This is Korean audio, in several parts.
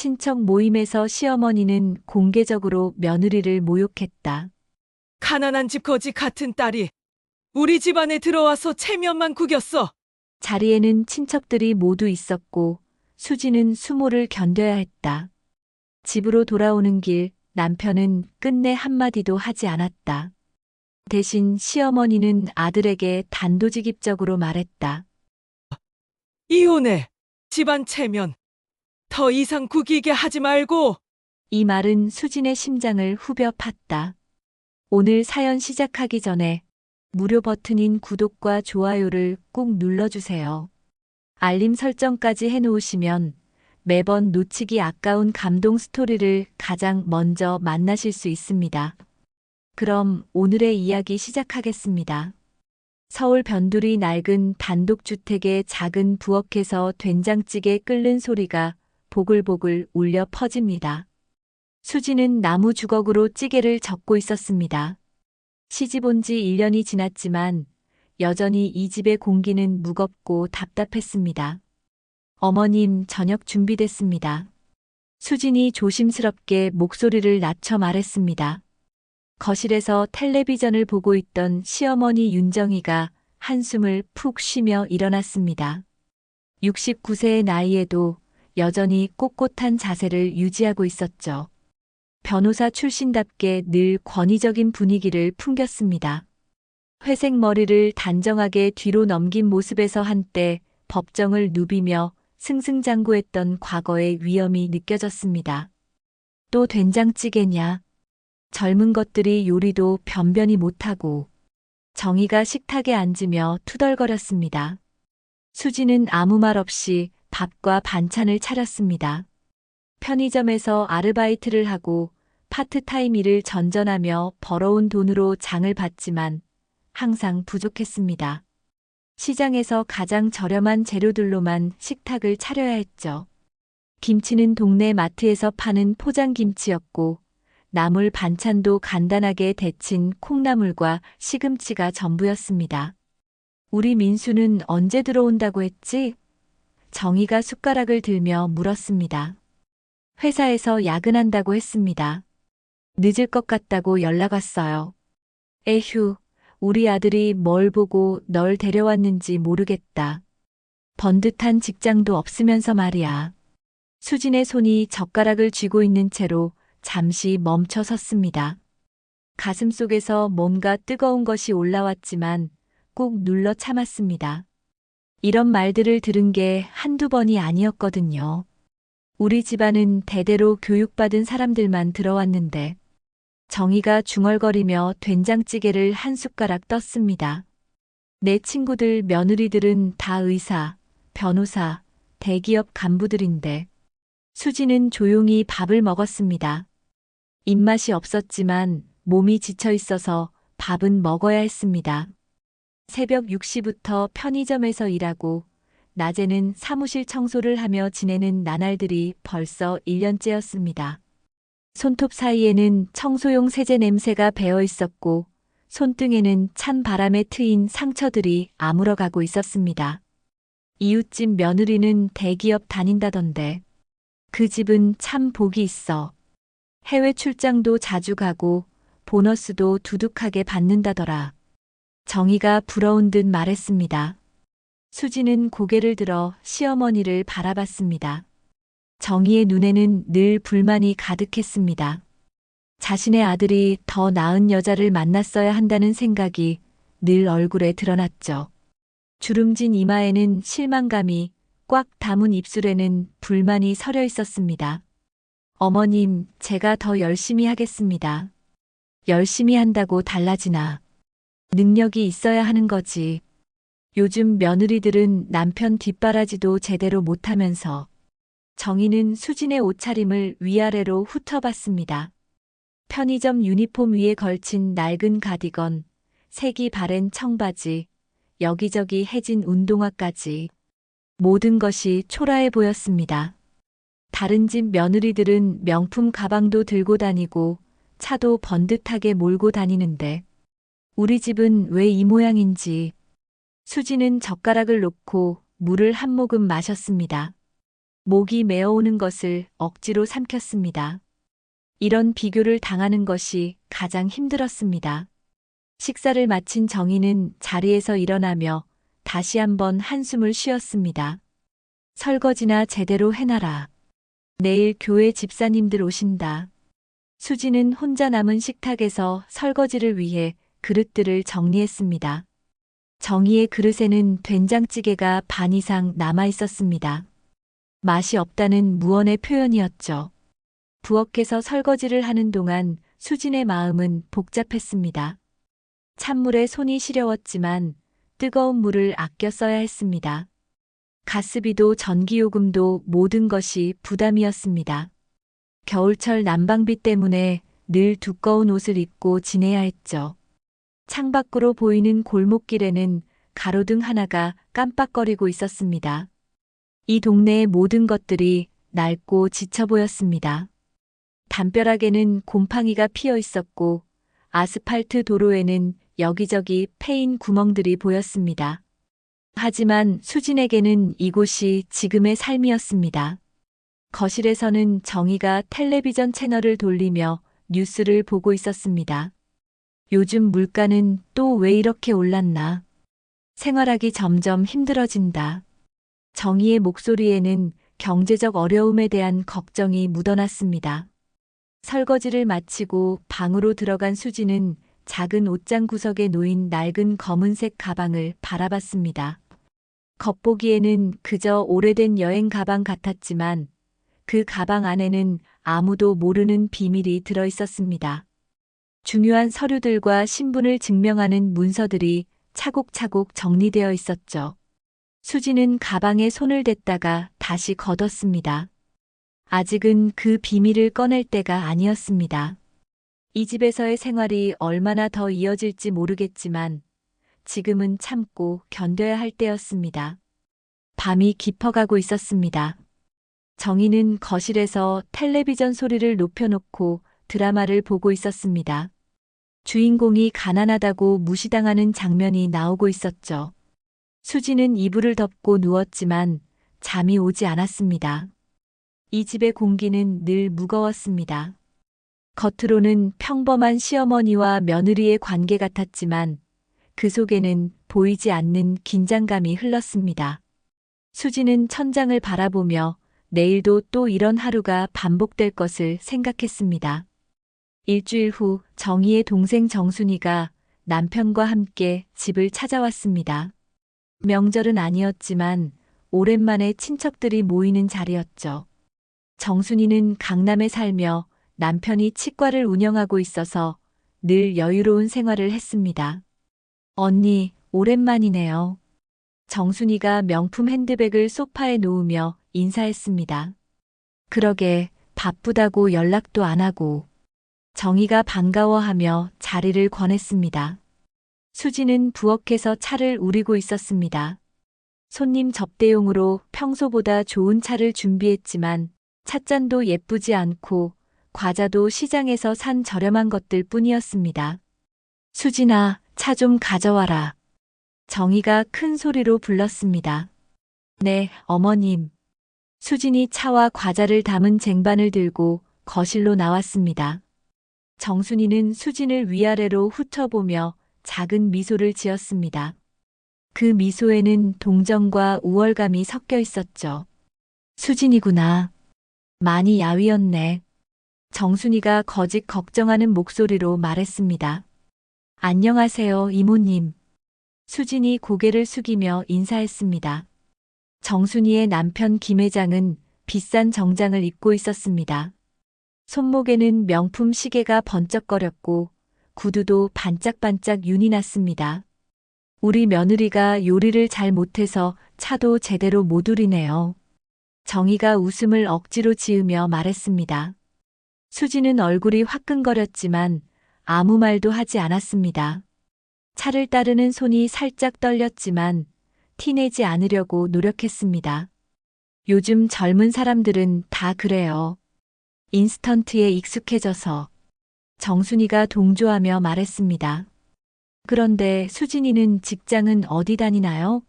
친척 모임에서 시어머니는 공개적으로 며느리를 모욕했다. 가난한 집 거지 같은 딸이 우리 집안에 들어와서 체면만 구겼어. 자리에는 친척들이 모두 있었고 수지는 수모를 견뎌야 했다. 집으로 돌아오는 길 남편은 끝내 한마디도 하지 않았다. 대신 시어머니는 아들에게 단도직입적으로 말했다. 이혼해. 집안 체면. 더 이상 구기게 하지 말고. 이 말은 수진의 심장을 후벼 팠다. 오늘 사연 시작하기 전에 무료 버튼인 구독과 좋아요를 꾹 눌러주세요. 알림 설정까지 해놓으시면 매번 놓치기 아까운 감동 스토리를 가장 먼저 만나실 수 있습니다. 그럼 오늘의 이야기 시작하겠습니다. 서울 변두리 낡은 단독주택의 작은 부엌에서 된장찌개 끓는 소리가 보글보글 울려 퍼집니다. 수지는 나무 주걱으로 찌개를 젓고 있었습니다. 시집 온 지 1년이 지났지만 여전히 이 집의 공기는 무겁고 답답했습니다. 어머님, 저녁 준비됐습니다. 수진이 조심스럽게 목소리를 낮춰 말했습니다. 거실에서 텔레비전을 보고 있던 시어머니 윤정이가 한숨을 푹 쉬며 일어났습니다. 69세의 나이에도 여전히 꼿꼿한 자세를 유지하고 있었죠. 변호사 출신답게 늘 권위적인 분위기를 풍겼습니다. 회색 머리를 단정하게 뒤로 넘긴 모습에서 한때 법정을 누비며 승승장구했던 과거의 위엄이 느껴졌습니다. 또 된장찌개냐? 젊은 것들이 요리도 변변히 못하고 정의가 식탁에 앉으며 투덜거렸습니다. 수지는 아무 말 없이 밥과 반찬을 차렸습니다. 편의점에서 아르바이트를 하고 파트타임 일을 전전하며 벌어온 돈으로 장을 봤지만 항상 부족했습니다. 시장에서 가장 저렴한 재료들로만 식탁을 차려야 했죠. 김치는 동네 마트에서 파는 포장김치였고 나물 반찬도 간단하게 데친 콩나물과 시금치가 전부였습니다. 우리 민수는 언제 들어온다고 했지? 정희가 숟가락을 들며 물었습니다. 회사에서 야근한다고 했습니다. 늦을 것 같다고 연락 왔어요. 에휴, 우리 아들이 뭘 보고 널 데려왔는지 모르겠다. 번듯한 직장도 없으면서 말이야. 수진의 손이 젓가락을 쥐고 있는 채로 잠시 멈춰 섰습니다. 가슴 속에서 뭔가 뜨거운 것이 올라왔지만 꾹 눌러 참았습니다. 이런 말들을 들은 게 한두 번이 아니었거든요. 우리 집안은 대대로 교육받은 사람들만 들어왔는데 정희가 중얼거리며 된장찌개를 한 숟가락 떴습니다. 내 친구들 며느리들은 다 의사, 변호사, 대기업 간부들인데 수지는 조용히 밥을 먹었습니다. 입맛이 없었지만 몸이 지쳐 있어서 밥은 먹어야 했습니다. 새벽 6시부터 편의점에서 일하고 낮에는 사무실 청소를 하며 지내는 나날들이 벌써 1년째였습니다. 손톱 사이에는 청소용 세제 냄새가 배어 있었고 손등에는 찬 바람에 트인 상처들이 아물어가고 있었습니다. 이웃집 며느리는 대기업 다닌다던데 그 집은 참 복이 있어. 해외 출장도 자주 가고 보너스도 두둑하게 받는다더라. 정희가 부러운 듯 말했습니다. 수지는 고개를 들어 시어머니를 바라봤습니다. 정희의 눈에는 늘 불만이 가득했습니다. 자신의 아들이 더 나은 여자를 만났어야 한다는 생각이 늘 얼굴에 드러났죠. 주름진 이마에는 실망감이, 꽉 담은 입술에는 불만이 서려 있었습니다. 어머님, 제가 더 열심히 하겠습니다. 열심히 한다고 달라지나. 능력이 있어야 하는 거지. 요즘 며느리들은 남편 뒷바라지도 제대로 못하면서. 정희는 수진의 옷차림을 위아래로 훑어봤습니다. 편의점 유니폼 위에 걸친 낡은 가디건, 색이 바랜 청바지, 여기저기 해진 운동화까지. 모든 것이 초라해 보였습니다. 다른 집 며느리들은 명품 가방도 들고 다니고 차도 번듯하게 몰고 다니는데 우리 집은 왜 이 모양인지. 수지는 젓가락을 놓고 물을 한 모금 마셨습니다. 목이 메어오는 것을 억지로 삼켰습니다. 이런 비교를 당하는 것이 가장 힘들었습니다. 식사를 마친 정희는 자리에서 일어나며 다시 한번 한숨을 쉬었습니다. 설거지나 제대로 해놔라. 내일 교회 집사님들 오신다. 수지는 혼자 남은 식탁에서 설거지를 위해 그릇들을 정리했습니다. 정희의 그릇에는 된장찌개가 반 이상 남아 있었습니다. 맛이 없다는 무언의 표현이었죠. 부엌에서 설거지를 하는 동안 수진의 마음은 복잡했습니다. 찬물에 손이 시려웠지만 뜨거운 물을 아껴 써야 했습니다. 가스비도 전기요금도 모든 것이 부담이었습니다. 겨울철 난방비 때문에 늘 두꺼운 옷을 입고 지내야 했죠. 창밖으로 보이는 골목길에는 가로등 하나가 깜빡거리고 있었습니다. 이 동네의 모든 것들이 낡고 지쳐 보였습니다. 담벼락에는 곰팡이가 피어 있었고 아스팔트 도로에는 여기저기 패인 구멍들이 보였습니다. 하지만 수진에게는 이곳이 지금의 삶이었습니다. 거실에서는 정희가 텔레비전 채널을 돌리며 뉴스를 보고 있었습니다. 요즘 물가는 또 왜 이렇게 올랐나? 생활하기 점점 힘들어진다. 정희의 목소리에는 경제적 어려움에 대한 걱정이 묻어났습니다. 설거지를 마치고 방으로 들어간 수지는 작은 옷장 구석에 놓인 낡은 검은색 가방을 바라봤습니다. 겉보기에는 그저 오래된 여행 가방 같았지만 그 가방 안에는 아무도 모르는 비밀이 들어 있었습니다. 중요한 서류들과 신분을 증명하는 문서들이 차곡차곡 정리되어 있었죠. 수지는 가방에 손을 댔다가 다시 걷었습니다. 아직은 그 비밀을 꺼낼 때가 아니었습니다. 이 집에서의 생활이 얼마나 더 이어질지 모르겠지만 지금은 참고 견뎌야 할 때였습니다. 밤이 깊어가고 있었습니다. 정희는 거실에서 텔레비전 소리를 높여놓고 드라마를 보고 있었습니다. 주인공이 가난하다고 무시당하는 장면이 나오고 있었죠. 수지는 이불을 덮고 누웠지만 잠이 오지 않았습니다. 이 집의 공기는 늘 무거웠습니다. 겉으로는 평범한 시어머니와 며느리의 관계 같았지만 그 속에는 보이지 않는 긴장감이 흘렀습니다. 수지는 천장을 바라보며 내일도 또 이런 하루가 반복될 것을 생각했습니다. 일주일 후 정희의 동생 정순이가 남편과 함께 집을 찾아왔습니다. 명절은 아니었지만 오랜만에 친척들이 모이는 자리였죠. 정순이는 강남에 살며 남편이 치과를 운영하고 있어서 늘 여유로운 생활을 했습니다. 언니, 오랜만이네요. 정순이가 명품 핸드백을 소파에 놓으며 인사했습니다. 그러게, 바쁘다고 연락도 안 하고. 정희가 반가워하며 자리를 권했습니다. 수지는 부엌에서 차를 우리고 있었습니다. 손님 접대용으로 평소보다 좋은 차를 준비했지만 찻잔도 예쁘지 않고 과자도 시장에서 산 저렴한 것들 뿐이었습니다. 수진아, 차 좀 가져와라. 정희가 큰 소리로 불렀습니다. 네, 어머님. 수진이 차와 과자를 담은 쟁반을 들고 거실로 나왔습니다. 정순이는 수진을 위아래로 훑어보며 작은 미소를 지었습니다. 그 미소에는 동정과 우월감이 섞여 있었죠. 수진이구나. 많이 야위었네. 정순이가 거짓 걱정하는 목소리로 말했습니다. 안녕하세요, 이모님. 수진이 고개를 숙이며 인사했습니다. 정순이의 남편 김 회장은 비싼 정장을 입고 있었습니다. 손목에는 명품 시계가 번쩍거렸고 구두도 반짝반짝 윤이 났습니다. 우리 며느리가 요리를 잘 못해서 차도 제대로 못 우리네요. 정희가 웃음을 억지로 지으며 말했습니다. 수지는 얼굴이 화끈거렸지만 아무 말도 하지 않았습니다. 차를 따르는 손이 살짝 떨렸지만 티내지 않으려고 노력했습니다. 요즘 젊은 사람들은 다 그래요. 인스턴트에 익숙해져서. 정순이가 동조하며 말했습니다. 그런데 수진이는 직장은 어디 다니나요?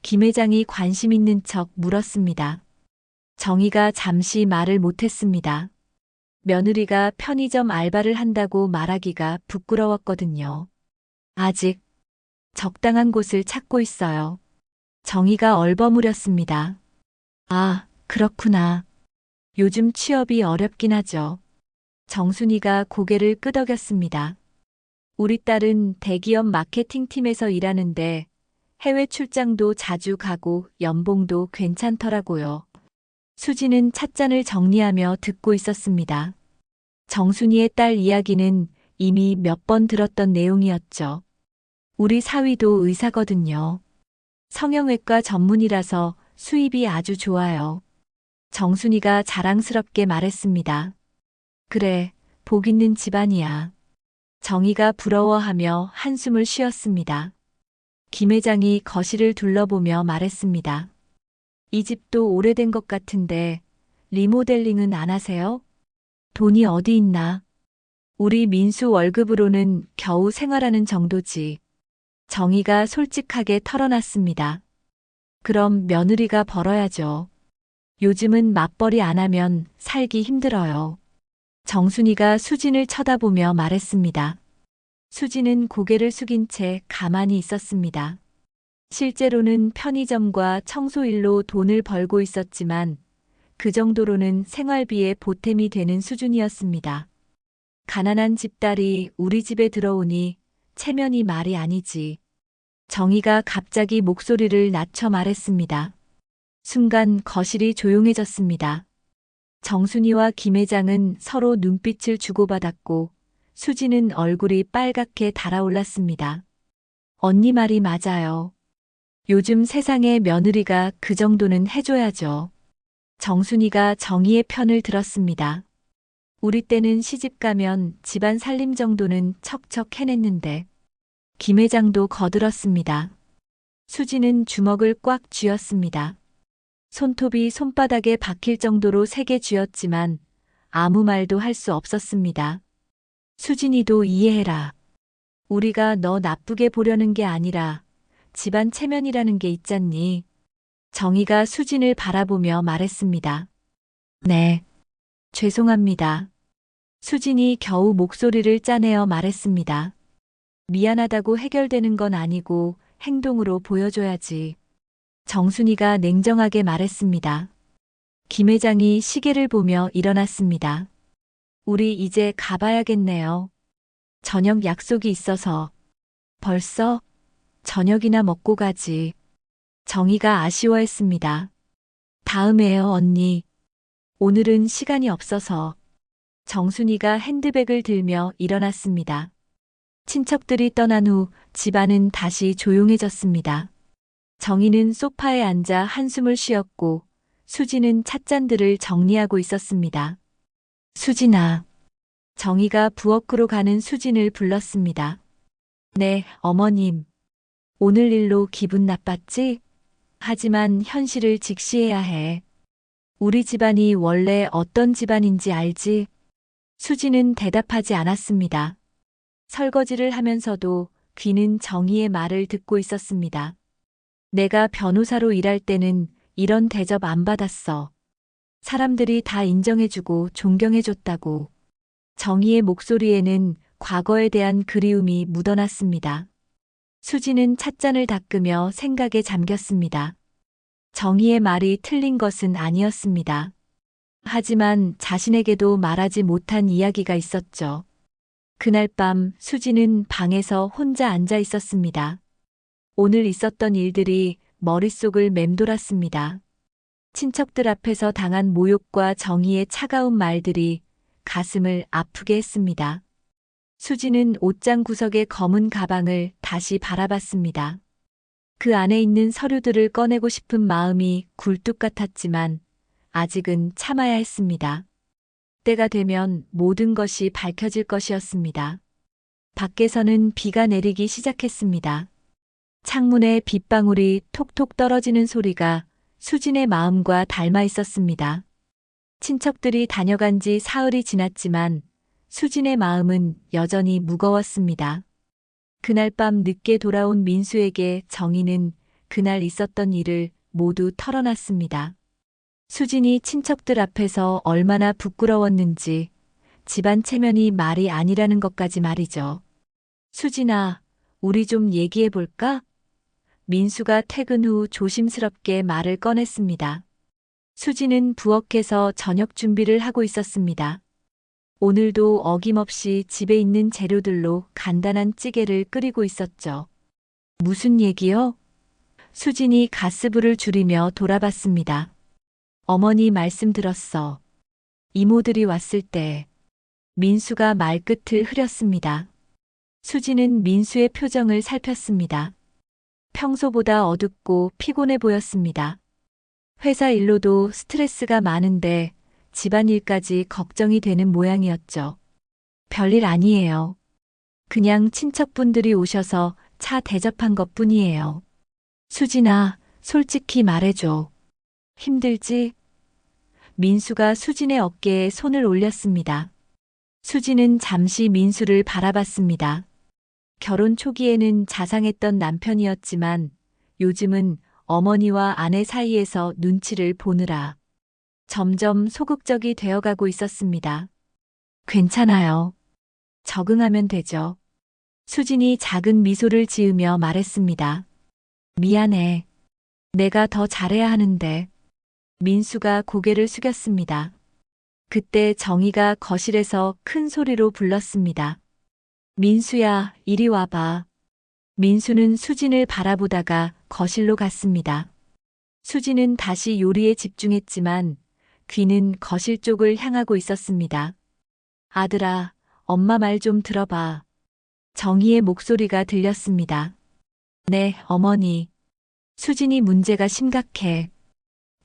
김 회장이 관심 있는 척 물었습니다. 정희가 잠시 말을 못했습니다. 며느리가 편의점 알바를 한다고 말하기가 부끄러웠거든요. 아직 적당한 곳을 찾고 있어요. 정희가 얼버무렸습니다. 아, 그렇구나. 요즘 취업이 어렵긴 하죠. 정순이가 고개를 끄덕였습니다. 우리 딸은 대기업 마케팅팀에서 일하는데 해외 출장도 자주 가고 연봉도 괜찮더라고요. 수지는 찻잔을 정리하며 듣고 있었습니다. 정순이의 딸 이야기는 이미 몇 번 들었던 내용이었죠. 우리 사위도 의사거든요. 성형외과 전문이라서 수입이 아주 좋아요. 정순이가 자랑스럽게 말했습니다. 그래, 복 있는 집안이야. 정희가 부러워하며 한숨을 쉬었습니다. 김 회장이 거실을 둘러보며 말했습니다. 이 집도 오래된 것 같은데 리모델링은 안 하세요? 돈이 어디 있나? 우리 민수 월급으로는 겨우 생활하는 정도지. 정희가 솔직하게 털어놨습니다. 그럼 며느리가 벌어야죠. 요즘은 맞벌이 안 하면 살기 힘들어요. 정순이가 수진을 쳐다보며 말했습니다. 수진은 고개를 숙인 채 가만히 있었습니다. 실제로는 편의점과 청소일로 돈을 벌고 있었지만 그 정도로는 생활비에 보탬이 되는 수준이었습니다. 가난한 집딸이 우리 집에 들어오니 체면이 말이 아니지. 정희가 갑자기 목소리를 낮춰 말했습니다. 순간 거실이 조용해졌습니다. 정순이와 김 회장은 서로 눈빛을 주고받았고 수지는 얼굴이 빨갛게 달아올랐습니다. 언니 말이 맞아요. 요즘 세상에 며느리가 그 정도는 해줘야죠. 정순이가 정희의 편을 들었습니다. 우리 때는 시집가면 집안 살림 정도는 척척 해냈는데. 김 회장도 거들었습니다. 수지는 주먹을 꽉 쥐었습니다. 손톱이 손바닥에 박힐 정도로 세게 쥐었지만 아무 말도 할 수 없었습니다. 수진이도 이해해라. 우리가 너 나쁘게 보려는 게 아니라 집안 체면이라는 게 있잖니. 정희가 수진을 바라보며 말했습니다. 네. 죄송합니다. 수진이 겨우 목소리를 짜내어 말했습니다. 미안하다고 해결되는 건 아니고 행동으로 보여줘야지. 정순이가 냉정하게 말했습니다. 김 회장이 시계를 보며 일어났습니다. 우리 이제 가봐야겠네요. 저녁 약속이 있어서. 벌써? 저녁이나 먹고 가지. 정희가 아쉬워했습니다. 다음에요, 언니. 오늘은 시간이 없어서. 정순이가 핸드백을 들며 일어났습니다. 친척들이 떠난 후 집안은 다시 조용해졌습니다. 정희는 소파에 앉아 한숨을 쉬었고 수지는 찻잔들을 정리하고 있었습니다. 수진아. 정희가 부엌으로 가는 수진을 불렀습니다. 네, 어머님. 오늘 일로 기분 나빴지? 하지만 현실을 직시해야 해. 우리 집안이 원래 어떤 집안인지 알지? 수지는 대답하지 않았습니다. 설거지를 하면서도 귀는 정희의 말을 듣고 있었습니다. 내가 변호사로 일할 때는 이런 대접 안 받았어. 사람들이 다 인정해주고 존경해줬다고. 정희의 목소리에는 과거에 대한 그리움이 묻어났습니다. 수지는 찻잔을 닦으며 생각에 잠겼습니다. 정희의 말이 틀린 것은 아니었습니다. 하지만 자신에게도 말하지 못한 이야기가 있었죠. 그날 밤 수지는 방에서 혼자 앉아 있었습니다. 오늘 있었던 일들이 머릿속을 맴돌았습니다. 친척들 앞에서 당한 모욕과 정의의 차가운 말들이 가슴을 아프게 했습니다. 수지는 옷장 구석의 검은 가방을 다시 바라봤습니다. 그 안에 있는 서류들을 꺼내고 싶은 마음이 굴뚝 같았지만 아직은 참아야 했습니다. 때가 되면 모든 것이 밝혀질 것이었습니다. 밖에서는 비가 내리기 시작했습니다. 창문에 빗방울이 톡톡 떨어지는 소리가 수진의 마음과 닮아 있었습니다. 친척들이 다녀간 지 사흘이 지났지만 수진의 마음은 여전히 무거웠습니다. 그날 밤 늦게 돌아온 민수에게 정희는 그날 있었던 일을 모두 털어놨습니다. 수진이 친척들 앞에서 얼마나 부끄러웠는지 집안 체면이 말이 아니라는 것까지 말이죠. 수진아, 우리 좀 얘기해 볼까? 민수가 퇴근 후 조심스럽게 말을 꺼냈습니다. 수진은 부엌에서 저녁 준비를 하고 있었습니다. 오늘도 어김없이 집에 있는 재료들로 간단한 찌개를 끓이고 있었죠. 무슨 얘기요? 수진이 가스불을 줄이며 돌아봤습니다. 어머니 말씀 들었어. 이모들이 왔을 때 민수가 말끝을 흐렸습니다. 수진은 민수의 표정을 살폈습니다. 평소보다 어둡고 피곤해 보였습니다. 회사 일로도 스트레스가 많은데 집안일까지 걱정이 되는 모양이었죠. 별일 아니에요. 그냥 친척분들이 오셔서 차 대접한 것뿐이에요. 수진아, 솔직히 말해줘. 힘들지? 민수가 수진의 어깨에 손을 올렸습니다. 수진은 잠시 민수를 바라봤습니다. 결혼 초기에는 자상했던 남편이었지만 요즘은 어머니와 아내 사이에서 눈치를 보느라 점점 소극적이 되어가고 있었습니다. 괜찮아요. 적응하면 되죠. 수진이 작은 미소를 지으며 말했습니다. 미안해. 내가 더 잘해야 하는데. 민수가 고개를 숙였습니다. 그때 정희가 거실에서 큰 소리로 불렀습니다. 민수야, 이리 와봐. 민수는 수진을 바라보다가 거실로 갔습니다. 수진은 다시 요리에 집중했지만 귀는 거실 쪽을 향하고 있었습니다. 아들아, 엄마 말 좀 들어봐. 정희의 목소리가 들렸습니다. 네, 어머니. 수진이 문제가 심각해.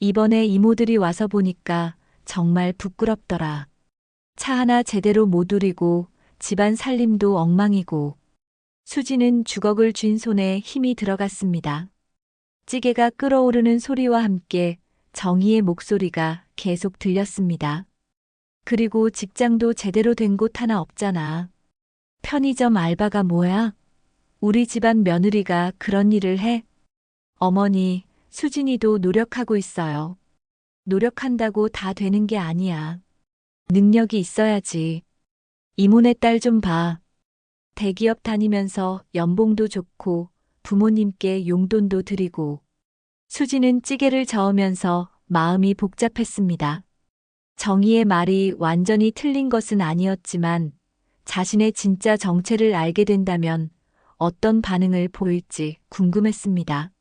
이번에 이모들이 와서 보니까 정말 부끄럽더라. 차 하나 제대로 못 우리고 집안 살림도 엉망이고. 수진은 주걱을 쥔 손에 힘이 들어갔습니다. 찌개가 끓어오르는 소리와 함께 정희의 목소리가 계속 들렸습니다. 그리고 직장도 제대로 된 곳 하나 없잖아. 편의점 알바가 뭐야? 우리 집안 며느리가 그런 일을 해? 어머니, 수진이도 노력하고 있어요. 노력한다고 다 되는 게 아니야. 능력이 있어야지. 이모네 딸 좀 봐. 대기업 다니면서 연봉도 좋고 부모님께 용돈도 드리고. 수진은 찌개를 저으면서 마음이 복잡했습니다. 정희의 말이 완전히 틀린 것은 아니었지만 자신의 진짜 정체를 알게 된다면 어떤 반응을 보일지 궁금했습니다.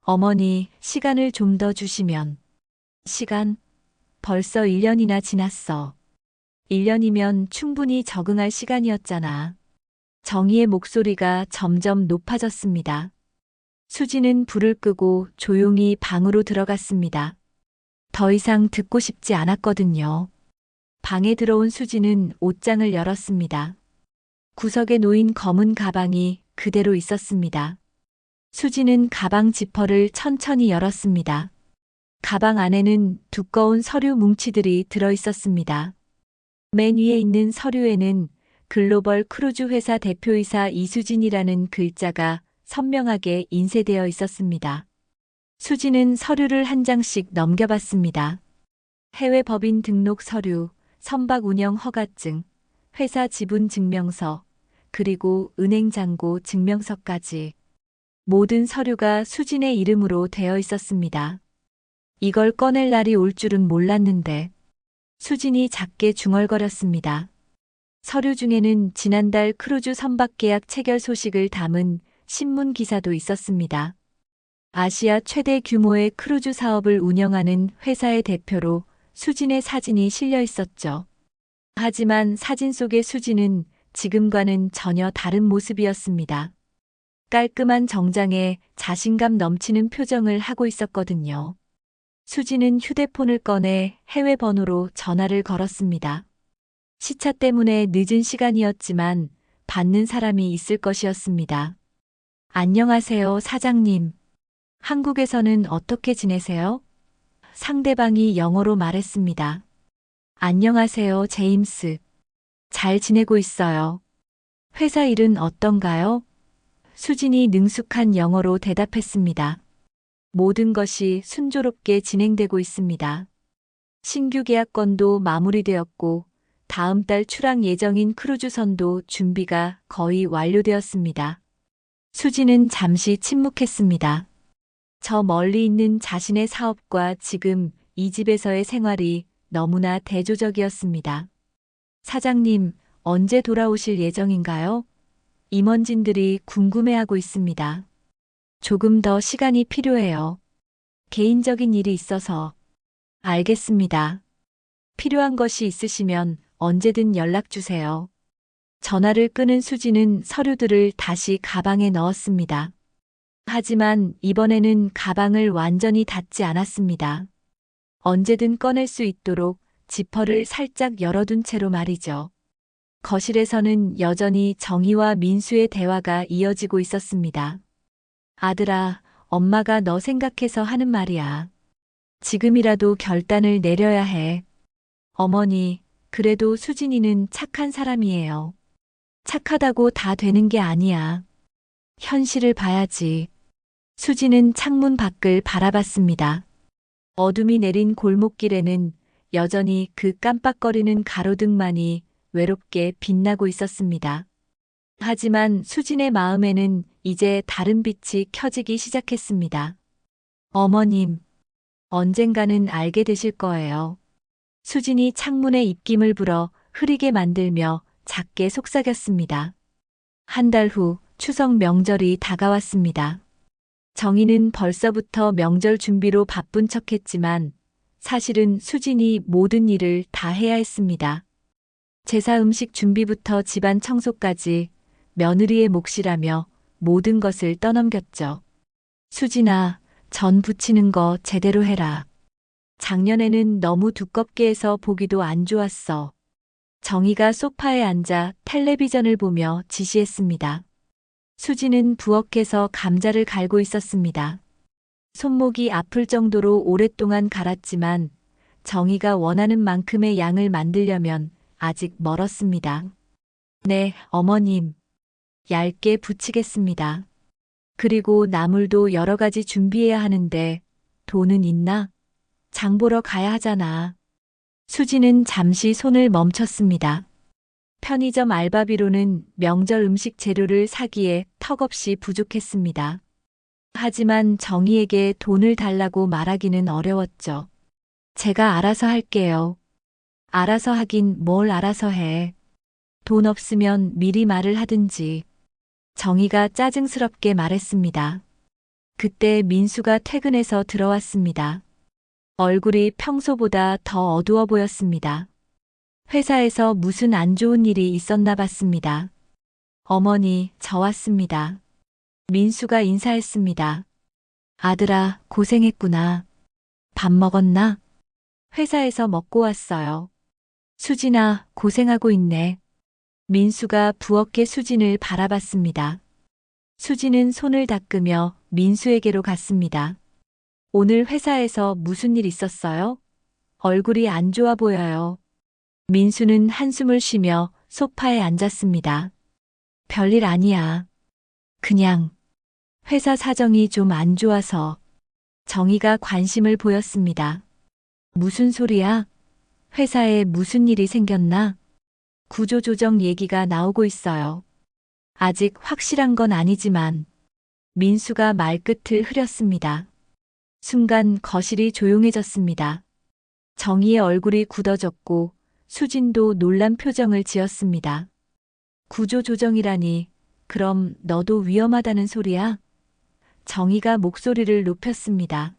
어머니, 시간을 좀 더 주시면. 시간? 벌써 1년이나 지났어. 1년이면 충분히 적응할 시간이었잖아. 정희의 목소리가 점점 높아졌습니다. 수지는 불을 끄고 조용히 방으로 들어갔습니다. 더 이상 듣고 싶지 않았거든요. 방에 들어온 수지는 옷장을 열었습니다. 구석에 놓인 검은 가방이 그대로 있었습니다. 수지는 가방 지퍼를 천천히 열었습니다. 가방 안에는 두꺼운 서류 뭉치들이 들어 있었습니다. 맨 위에 있는 서류에는 글로벌 크루즈 회사 대표이사 이수진이라는 글자가 선명하게 인쇄되어 있었습니다. 수지는 서류를 한 장씩 넘겨봤습니다. 해외 법인 등록 서류, 선박 운영 허가증, 회사 지분 증명서, 그리고 은행 잔고 증명서까지. 모든 서류가 수진의 이름으로 되어 있었습니다. 이걸 꺼낼 날이 올 줄은 몰랐는데. 수진이 작게 중얼거렸습니다. 서류 중에는 지난달 크루즈 선박 계약 체결 소식을 담은 신문 기사도 있었습니다. 아시아 최대 규모의 크루즈 사업을 운영하는 회사의 대표로 수진의 사진이 실려 있었죠. 하지만 사진 속의 수진은 지금과는 전혀 다른 모습이었습니다. 깔끔한 정장에 자신감 넘치는 표정을 하고 있었거든요. 수진은 휴대폰을 꺼내 해외 번호로 전화를 걸었습니다. 시차 때문에 늦은 시간이었지만 받는 사람이 있을 것이었습니다. 안녕하세요, 사장님. 한국에서는 어떻게 지내세요? 상대방이 영어로 말했습니다. 안녕하세요, 제임스. 잘 지내고 있어요. 회사 일은 어떤가요? 수진이 능숙한 영어로 대답했습니다. 모든 것이 순조롭게 진행되고 있습니다. 신규 계약건도 마무리되었고 다음 달 출항 예정인 크루즈선도 준비가 거의 완료되었습니다. 수지는 잠시 침묵했습니다. 저 멀리 있는 자신의 사업과 지금 이 집에서의 생활이 너무나 대조적이었습니다. 사장님, 언제 돌아오실 예정인가요? 임원진들이 궁금해하고 있습니다. 조금 더 시간이 필요해요. 개인적인 일이 있어서. 알겠습니다. 필요한 것이 있으시면 언제든 연락 주세요. 전화를 끊은 수지는 서류들을 다시 가방에 넣었습니다. 하지만 이번에는 가방을 완전히 닫지 않았습니다. 언제든 꺼낼 수 있도록 지퍼를 살짝 열어둔 채로 말이죠. 거실에서는 여전히 정희와 민수의 대화가 이어지고 있었습니다. 아들아, 엄마가 너 생각해서 하는 말이야. 지금이라도 결단을 내려야 해. 어머니, 그래도 수진이는 착한 사람이에요. 착하다고 다 되는 게 아니야. 현실을 봐야지. 수지는 창문 밖을 바라봤습니다. 어둠이 내린 골목길에는 여전히 그 깜빡거리는 가로등만이 외롭게 빛나고 있었습니다. 하지만 수진의 마음에는 이제 다른 빛이 켜지기 시작했습니다. 어머님, 언젠가는 알게 되실 거예요. 수진이 창문에 입김을 불어 흐리게 만들며 작게 속삭였습니다. 한 달 후 추석 명절이 다가왔습니다. 정희는 벌써부터 명절 준비로 바쁜 척했지만 사실은 수진이 모든 일을 다 해야 했습니다. 제사 음식 준비부터 집안 청소까지 며느리의 몫이라며 모든 것을 떠넘겼죠. 수진아, 전 부치는 거 제대로 해라. 작년에는 너무 두껍게 해서 보기도 안 좋았어. 정희가 소파에 앉아 텔레비전을 보며 지시했습니다. 수지는 부엌에서 감자를 갈고 있었습니다. 손목이 아플 정도로 오랫동안 갈았지만 정희가 원하는 만큼의 양을 만들려면 아직 멀었습니다. 네, 어머님. 얇게 부치겠습니다. 그리고 나물도 여러 가지 준비해야 하는데 돈은 있나? 장 보러 가야 하잖아. 수지는 잠시 손을 멈췄습니다. 편의점 알바비로는 명절 음식 재료를 사기에 턱없이 부족했습니다. 하지만 정희에게 돈을 달라고 말하기는 어려웠죠. 제가 알아서 할게요. 알아서 하긴 뭘 알아서 해. 돈 없으면 미리 말을 하든지. 정희가 짜증스럽게 말했습니다. 그때 민수가 퇴근해서 들어왔습니다. 얼굴이 평소보다 더 어두워 보였습니다. 회사에서 무슨 안 좋은 일이 있었나 봤습니다. 어머니, 저 왔습니다. 민수가 인사했습니다. 아들아, 고생했구나. 밥 먹었나? 회사에서 먹고 왔어요. 수진아, 고생하고 있네. 민수가 부엌의 수진을 바라봤습니다. 수진은 손을 닦으며 민수에게로 갔습니다. 오늘 회사에서 무슨 일 있었어요? 얼굴이 안 좋아 보여요. 민수는 한숨을 쉬며 소파에 앉았습니다. 별일 아니야. 그냥 회사 사정이 좀 안 좋아서. 정희가 관심을 보였습니다. 무슨 소리야? 회사에 무슨 일이 생겼나? 구조조정 얘기가 나오고 있어요. 아직 확실한 건 아니지만 민수가 말끝을 흐렸습니다. 순간 거실이 조용해졌습니다. 정희의 얼굴이 굳어졌고 수진도 놀란 표정을 지었습니다. 구조조정이라니, 그럼 너도 위험하다는 소리야? 정희가 목소리를 높였습니다.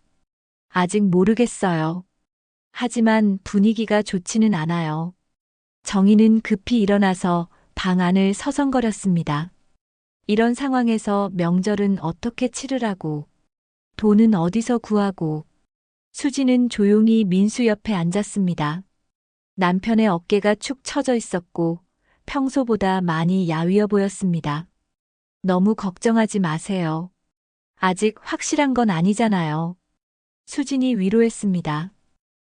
아직 모르겠어요. 하지만 분위기가 좋지는 않아요. 정희는 급히 일어나서 방 안을 서성거렸습니다. 이런 상황에서 명절은 어떻게 치르라고, 돈은 어디서 구하고. 수지는 조용히 민수 옆에 앉았습니다. 남편의 어깨가 축 처져 있었고 평소보다 많이 야위어 보였습니다. 너무 걱정하지 마세요. 아직 확실한 건 아니잖아요. 수진이 위로했습니다.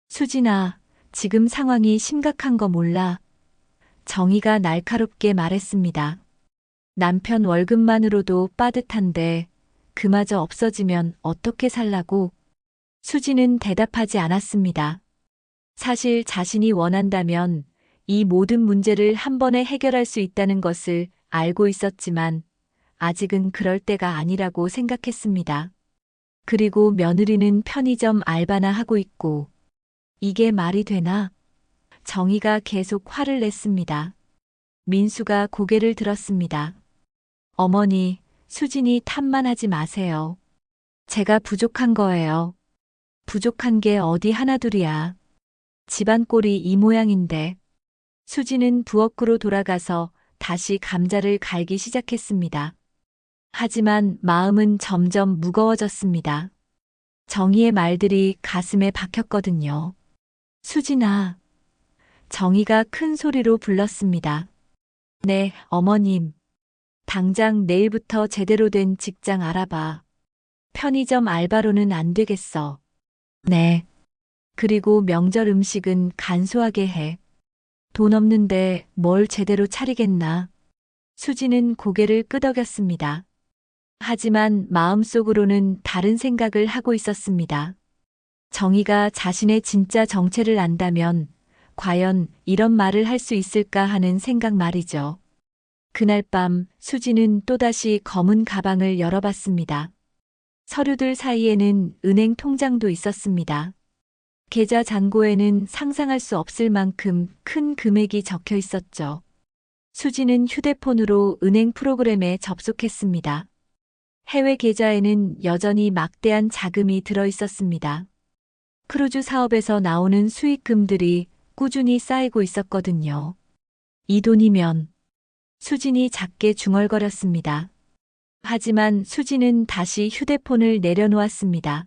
수진아, 지금 상황이 심각한 거 몰라. 정희가 날카롭게 말했습니다. 남편 월급만으로도 빠듯한데 그마저 없어지면 어떻게 살라고? 수지는 대답하지 않았습니다. 사실 자신이 원한다면 이 모든 문제를 한 번에 해결할 수 있다는 것을 알고 있었지만 아직은 그럴 때가 아니라고 생각했습니다. 그리고 며느리는 편의점 알바나 하고 있고 이게 말이 되나? 정희가 계속 화를 냈습니다. 민수가 고개를 들었습니다. 어머니, 수진이 탓만 하지 마세요. 제가 부족한 거예요. 부족한 게 어디 하나둘이야. 집안 꼴이 이 모양인데. 수지는 부엌으로 돌아가서 다시 감자를 갈기 시작했습니다. 하지만 마음은 점점 무거워졌습니다. 정희의 말들이 가슴에 박혔거든요. 수진아. 정희가 큰 소리로 불렀습니다. 네, 어머님. 당장 내일부터 제대로 된 직장 알아봐. 편의점 알바로는 안 되겠어. 네. 그리고 명절 음식은 간소하게 해. 돈 없는데 뭘 제대로 차리겠나. 수지는 고개를 끄덕였습니다. 하지만 마음속으로는 다른 생각을 하고 있었습니다. 정희가 자신의 진짜 정체를 안다면 과연 이런 말을 할 수 있을까 하는 생각 말이죠. 그날 밤 수지는 또다시 검은 가방을 열어봤습니다. 서류들 사이에는 은행 통장도 있었습니다. 계좌 잔고에는 상상할 수 없을 만큼 큰 금액이 적혀 있었죠. 수지는 휴대폰으로 은행 프로그램에 접속했습니다. 해외 계좌에는 여전히 막대한 자금이 들어 있었습니다. 크루즈 사업에서 나오는 수익금들이 꾸준히 쌓이고 있었거든요. 이 돈이면 수진이 작게 중얼거렸습니다. 하지만 수진은 다시 휴대폰을 내려놓았습니다.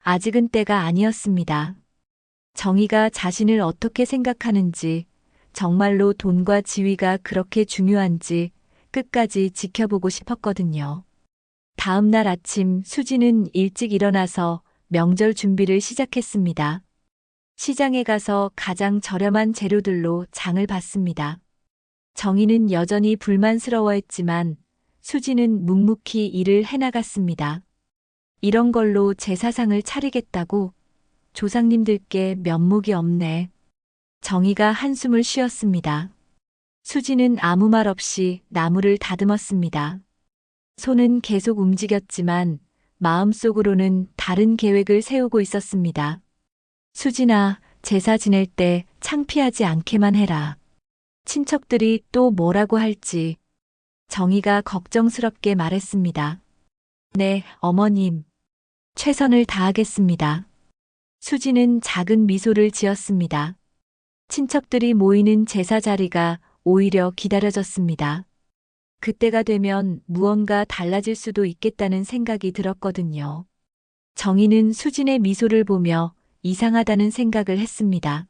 아직은 때가 아니었습니다. 정희가 자신을 어떻게 생각하는지, 정말로 돈과 지위가 그렇게 중요한지 끝까지 지켜보고 싶었거든요. 다음 날 아침 수지는 일찍 일어나서 명절 준비를 시작했습니다. 시장에 가서 가장 저렴한 재료들로 장을 봤습니다. 정희는 여전히 불만스러워했지만 수지는 묵묵히 일을 해나갔습니다. 이런 걸로 제사상을 차리겠다고? 조상님들께 면목이 없네. 정희가 한숨을 쉬었습니다. 수지는 아무 말 없이 나무를 다듬었습니다. 손은 계속 움직였지만 마음속으로는 다른 계획을 세우고 있었습니다. 수진아, 제사 지낼 때 창피하지 않게만 해라. 친척들이 또 뭐라고 할지. 정희가 걱정스럽게 말했습니다. 네, 어머님. 최선을 다하겠습니다. 수지는 작은 미소를 지었습니다. 친척들이 모이는 제사 자리가 오히려 기다려졌습니다. 그때가 되면 무언가 달라질 수도 있겠다는 생각이 들었거든요. 정희는 수진의 미소를 보며 이상하다는 생각을 했습니다.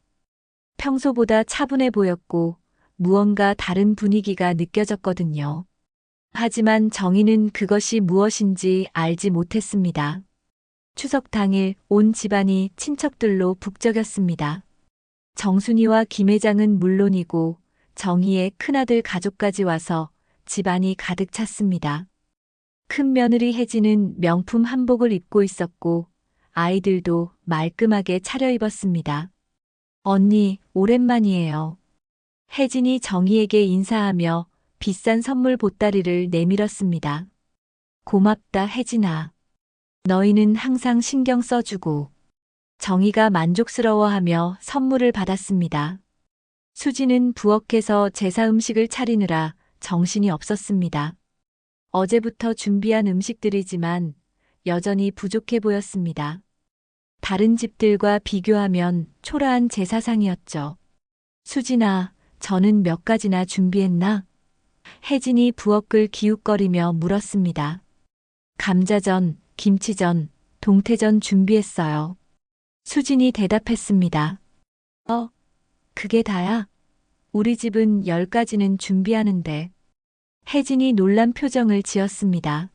평소보다 차분해 보였고 무언가 다른 분위기가 느껴졌거든요. 하지만 정희는 그것이 무엇인지 알지 못했습니다. 추석 당일 온 집안이 친척들로 북적였습니다. 정순이와 김 회장은 물론이고 정희의 큰아들 가족까지 와서 집안이 가득 찼습니다. 큰 며느리 혜진은 명품 한복을 입고 있었고 아이들도 말끔하게 차려입었습니다. 언니, 오랜만이에요. 혜진이 정희에게 인사하며 비싼 선물 보따리를 내밀었습니다. 고맙다, 혜진아. 너희는 항상 신경 써주고. 정희가 만족스러워하며 선물을 받았습니다. 수지는 부엌에서 제사 음식을 차리느라 정신이 없었습니다. 어제부터 준비한 음식들이지만 여전히 부족해 보였습니다. 다른 집들과 비교하면 초라한 제사상이었죠. 수진아, 저는 몇 가지나 준비했나? 혜진이 부엌을 기웃거리며 물었습니다. 감자전, 김치전, 동태전 준비했어요. 수진이 대답했습니다. 그게 다야? 우리 집은 10가지는 준비하는데. 혜진이 놀란 표정을 지었습니다.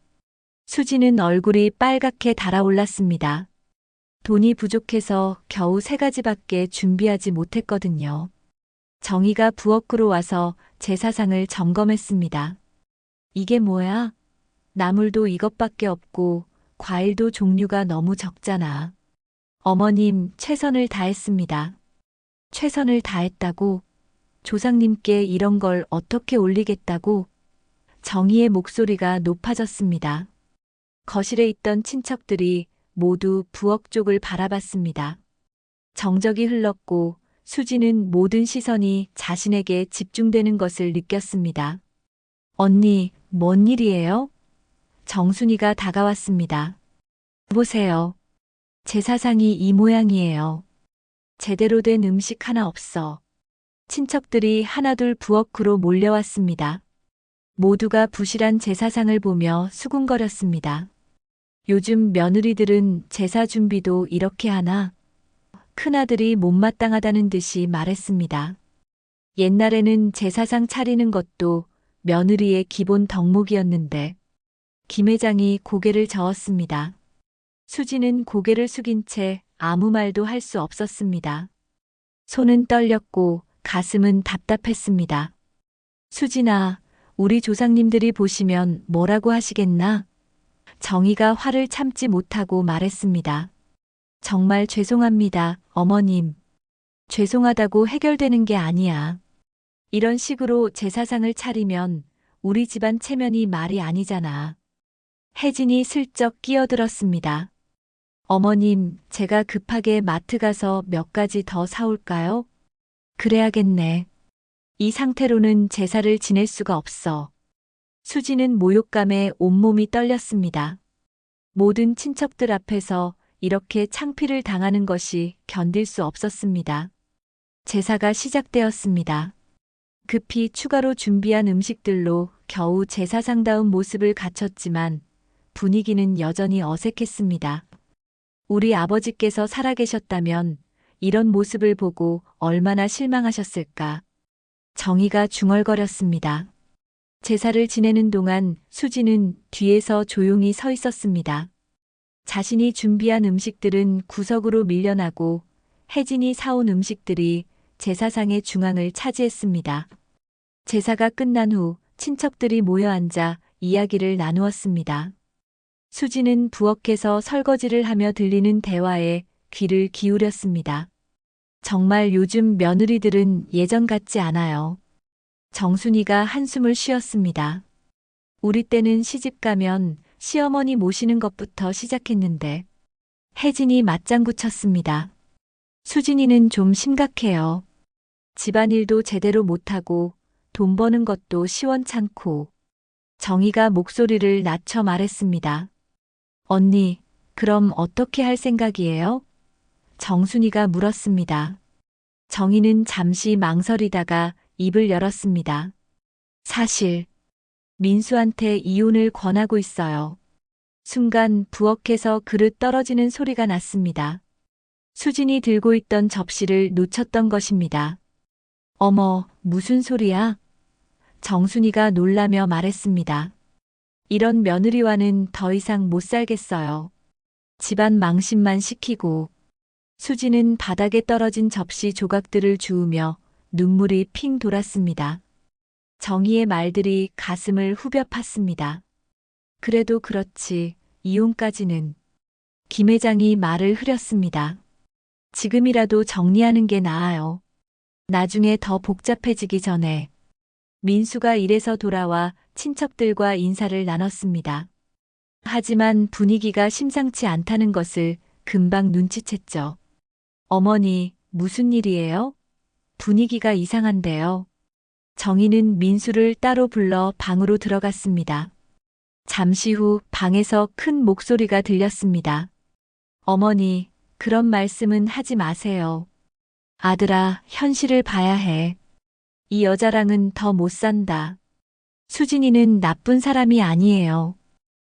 수지는 얼굴이 빨갛게 달아올랐습니다. 돈이 부족해서 겨우 3가지밖에 준비하지 못했거든요. 정희가 부엌으로 와서 제사상을 점검했습니다. 이게 뭐야? 나물도 이것밖에 없고 과일도 종류가 너무 적잖아. 어머님, 최선을 다했습니다. 최선을 다했다고? 조상님께 이런 걸 어떻게 올리겠다고? 정희의 목소리가 높아졌습니다. 거실에 있던 친척들이 모두 부엌 쪽을 바라봤습니다. 정적이 흘렀고 수지는 모든 시선이 자신에게 집중되는 것을 느꼈습니다. 언니, 뭔 일이에요? 정순이가 다가왔습니다. 보세요. 제사상이 이 모양이에요. 제대로 된 음식 하나 없어. 친척들이 하나둘 부엌으로 몰려왔습니다. 모두가 부실한 제사상을 보며 수군거렸습니다. 요즘 며느리들은 제사 준비도 이렇게 하나? 큰아들이 못마땅하다는 듯이 말했습니다. 옛날에는 제사상 차리는 것도 며느리의 기본 덕목이었는데 김 회장이 고개를 저었습니다. 수지는 고개를 숙인 채 아무 말도 할 수 없었습니다. 손은 떨렸고 가슴은 답답했습니다. 수진아, 우리 조상님들이 보시면 뭐라고 하시겠나? 정희가 화를 참지 못하고 말했습니다. 정말 죄송합니다, 어머님. 죄송하다고 해결되는 게 아니야. 이런 식으로 제사상을 차리면 우리 집안 체면이 말이 아니잖아. 혜진이 슬쩍 끼어들었습니다. 어머님, 제가 급하게 마트 가서 몇 가지 더 사올까요? 그래야겠네. 이 상태로는 제사를 지낼 수가 없어. 수지는 모욕감에 온몸이 떨렸습니다. 모든 친척들 앞에서 이렇게 창피를 당하는 것이 견딜 수 없었습니다. 제사가 시작되었습니다. 급히 추가로 준비한 음식들로 겨우 제사상다운 모습을 갖췄지만 분위기는 여전히 어색했습니다. 우리 아버지께서 살아계셨다면 이런 모습을 보고 얼마나 실망하셨을까. 정희가 중얼거렸습니다. 제사를 지내는 동안 수지는 뒤에서 조용히 서 있었습니다. 자신이 준비한 음식들은 구석으로 밀려나고 혜진이 사온 음식들이 제사상의 중앙을 차지했습니다. 제사가 끝난 후 친척들이 모여 앉아 이야기를 나누었습니다. 수지는 부엌에서 설거지를 하며 들리는 대화에 귀를 기울였습니다. 정말 요즘 며느리들은 예전 같지 않아요. 정순이가 한숨을 쉬었습니다. 우리 때는 시집 가면 시어머니 모시는 것부터 시작했는데 혜진이 맞장구 쳤습니다. 수진이는 좀 심각해요. 집안일도 제대로 못하고 돈 버는 것도 시원찮고. 정희가 목소리를 낮춰 말했습니다. 언니, 그럼 어떻게 할 생각이에요? 정순이가 물었습니다. 정희는 잠시 망설이다가 입을 열었습니다. 사실 민수한테 이혼을 권하고 있어요. 순간 부엌에서 그릇 떨어지는 소리가 났습니다. 수진이 들고 있던 접시를 놓쳤던 것입니다. 어머, 무슨 소리야? 정순이가 놀라며 말했습니다. 이런 며느리와는 더 이상 못 살겠어요. 집안 망신만 시키고. 수지는 바닥에 떨어진 접시 조각들을 주우며 눈물이 핑 돌았습니다. 정희의 말들이 가슴을 후벼 팠습니다. 그래도 그렇지, 이혼까지는. 김 회장이 말을 흐렸습니다. 지금이라도 정리하는 게 나아요. 나중에 더 복잡해지기 전에. 민수가 일에서 돌아와 친척들과 인사를 나눴습니다. 하지만 분위기가 심상치 않다는 것을 금방 눈치챘죠. 어머니, 무슨 일이에요? 분위기가 이상한데요. 정희는 민수를 따로 불러 방으로 들어갔습니다. 잠시 후 방에서 큰 목소리가 들렸습니다. 어머니, 그런 말씀은 하지 마세요. 아들아, 현실을 봐야 해. 이 여자랑은 더 못 산다. 수진이는 나쁜 사람이 아니에요.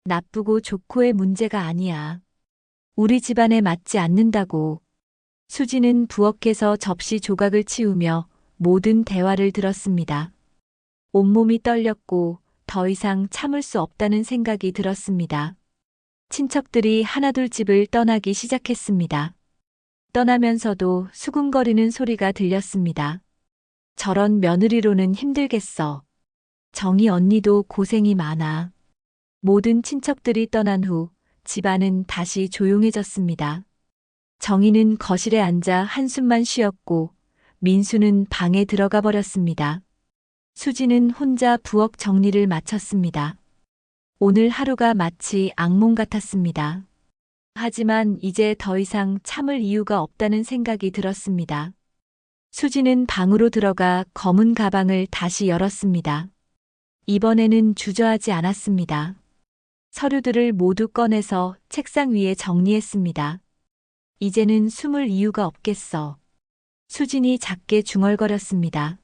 나쁘고 좋고의 문제가 아니야. 우리 집안에 맞지 않는다고. 수진은 부엌에서 접시 조각을 치우며 모든 대화를 들었습니다. 온몸이 떨렸고 더 이상 참을 수 없다는 생각이 들었습니다. 친척들이 하나둘 집을 떠나기 시작했습니다. 떠나면서도 수군거리는 소리가 들렸습니다. 저런 며느리로는 힘들겠어. 정희 언니도 고생이 많아. 모든 친척들이 떠난 후 집안은 다시 조용해졌습니다. 정희는 거실에 앉아 한숨만 쉬었고 민수는 방에 들어가 버렸습니다. 수지는 혼자 부엌 정리를 마쳤습니다. 오늘 하루가 마치 악몽 같았습니다. 하지만 이제 더 이상 참을 이유가 없다는 생각이 들었습니다. 수지는 방으로 들어가 검은 가방을 다시 열었습니다. 이번에는 주저하지 않았습니다. 서류들을 모두 꺼내서 책상 위에 정리했습니다. 이제는 숨을 이유가 없겠어. 수진이 작게 중얼거렸습니다.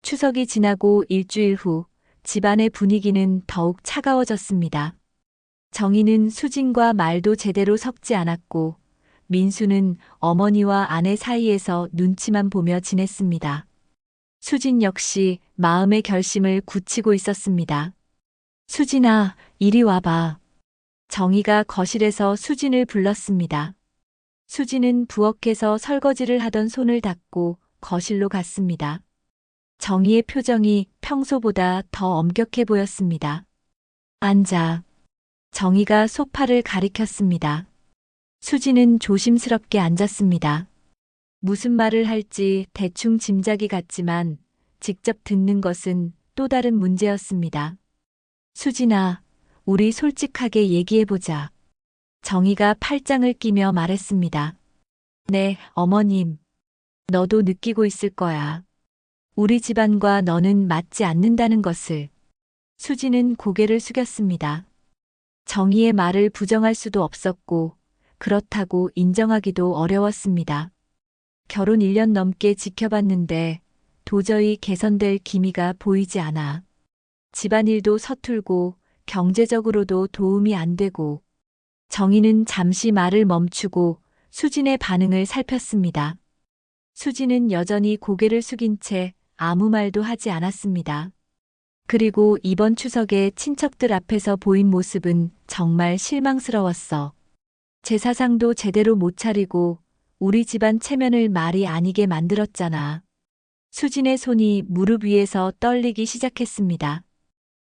추석이 지나고 일주일 후 집안의 분위기는 더욱 차가워졌습니다. 정희는 수진과 말도 제대로 섞지 않았고 민수는 어머니와 아내 사이에서 눈치만 보며 지냈습니다. 수진 역시 마음의 결심을 굳히고 있었습니다. 수진아, 이리 와봐. 정희가 거실에서 수진을 불렀습니다. 수진은 부엌에서 설거지를 하던 손을 닦고 거실로 갔습니다. 정희의 표정이 평소보다 더 엄격해 보였습니다. 앉아. 정희가 소파를 가리켰습니다. 수진은 조심스럽게 앉았습니다. 무슨 말을 할지 대충 짐작이 갔지만 직접 듣는 것은 또 다른 문제였습니다. 수진아, 우리 솔직하게 얘기해보자. 정희가 팔짱을 끼며 말했습니다. 네, 어머님. 너도 느끼고 있을 거야. 우리 집안과 너는 맞지 않는다는 것을. 수진은 고개를 숙였습니다. 정희의 말을 부정할 수도 없었고 그렇다고 인정하기도 어려웠습니다. 결혼 1년 넘게 지켜봤는데 도저히 개선될 기미가 보이지 않아. 집안일도 서툴고 경제적으로도 도움이 안 되고. 정희는 잠시 말을 멈추고 수진의 반응을 살폈습니다. 수진은 여전히 고개를 숙인 채 아무 말도 하지 않았습니다. 그리고 이번 추석에 친척들 앞에서 보인 모습은 정말 실망스러웠어. 제사상도 제대로 못 차리고 우리 집안 체면을 말이 아니게 만들었잖아. 수진의 손이 무릎 위에서 떨리기 시작했습니다.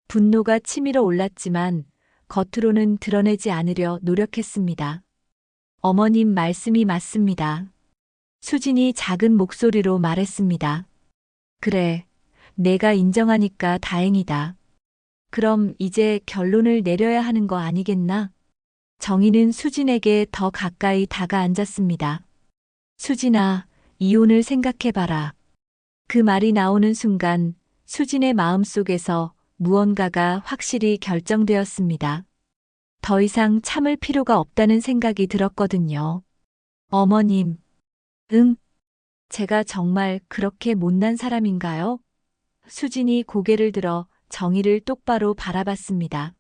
분노가 치밀어 올랐지만 겉으로는 드러내지 않으려 노력했습니다. 어머님 말씀이 맞습니다. 수진이 작은 목소리로 말했습니다. 그래, 내가 인정하니까 다행이다. 그럼 이제 결론을 내려야 하는 거 아니겠나? 정희는 수진에게 더 가까이 다가앉았습니다. 수진아, 이혼을 생각해봐라. 그 말이 나오는 순간 수진의 마음속에서 무언가가 확실히 결정되었습니다. 더 이상 참을 필요가 없다는 생각이 들었거든요. 어머님. 응? 제가 정말 그렇게 못난 사람인가요? 수진이 고개를 들어 정희를 똑바로 바라봤습니다.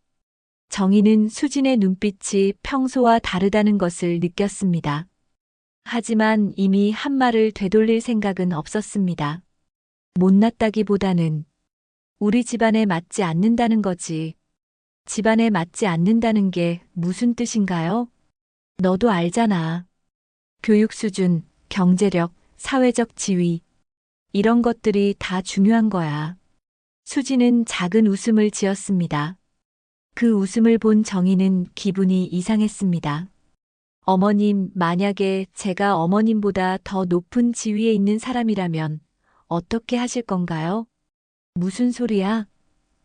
정희는 수진의 눈빛이 평소와 다르다는 것을 느꼈습니다. 하지만 이미 한 말을 되돌릴 생각은 없었습니다. 못났다기보다는 우리 집안에 맞지 않는다는 거지. 집안에 맞지 않는다는 게 무슨 뜻인가요? 너도 알잖아. 교육 수준, 경제력, 사회적 지위. 이런 것들이 다 중요한 거야. 수지는 작은 웃음을 지었습니다. 그 웃음을 본 정희는 기분이 이상했습니다. 어머님, 만약에 제가 어머님보다 더 높은 지위에 있는 사람이라면 어떻게 하실 건가요? 무슨 소리야?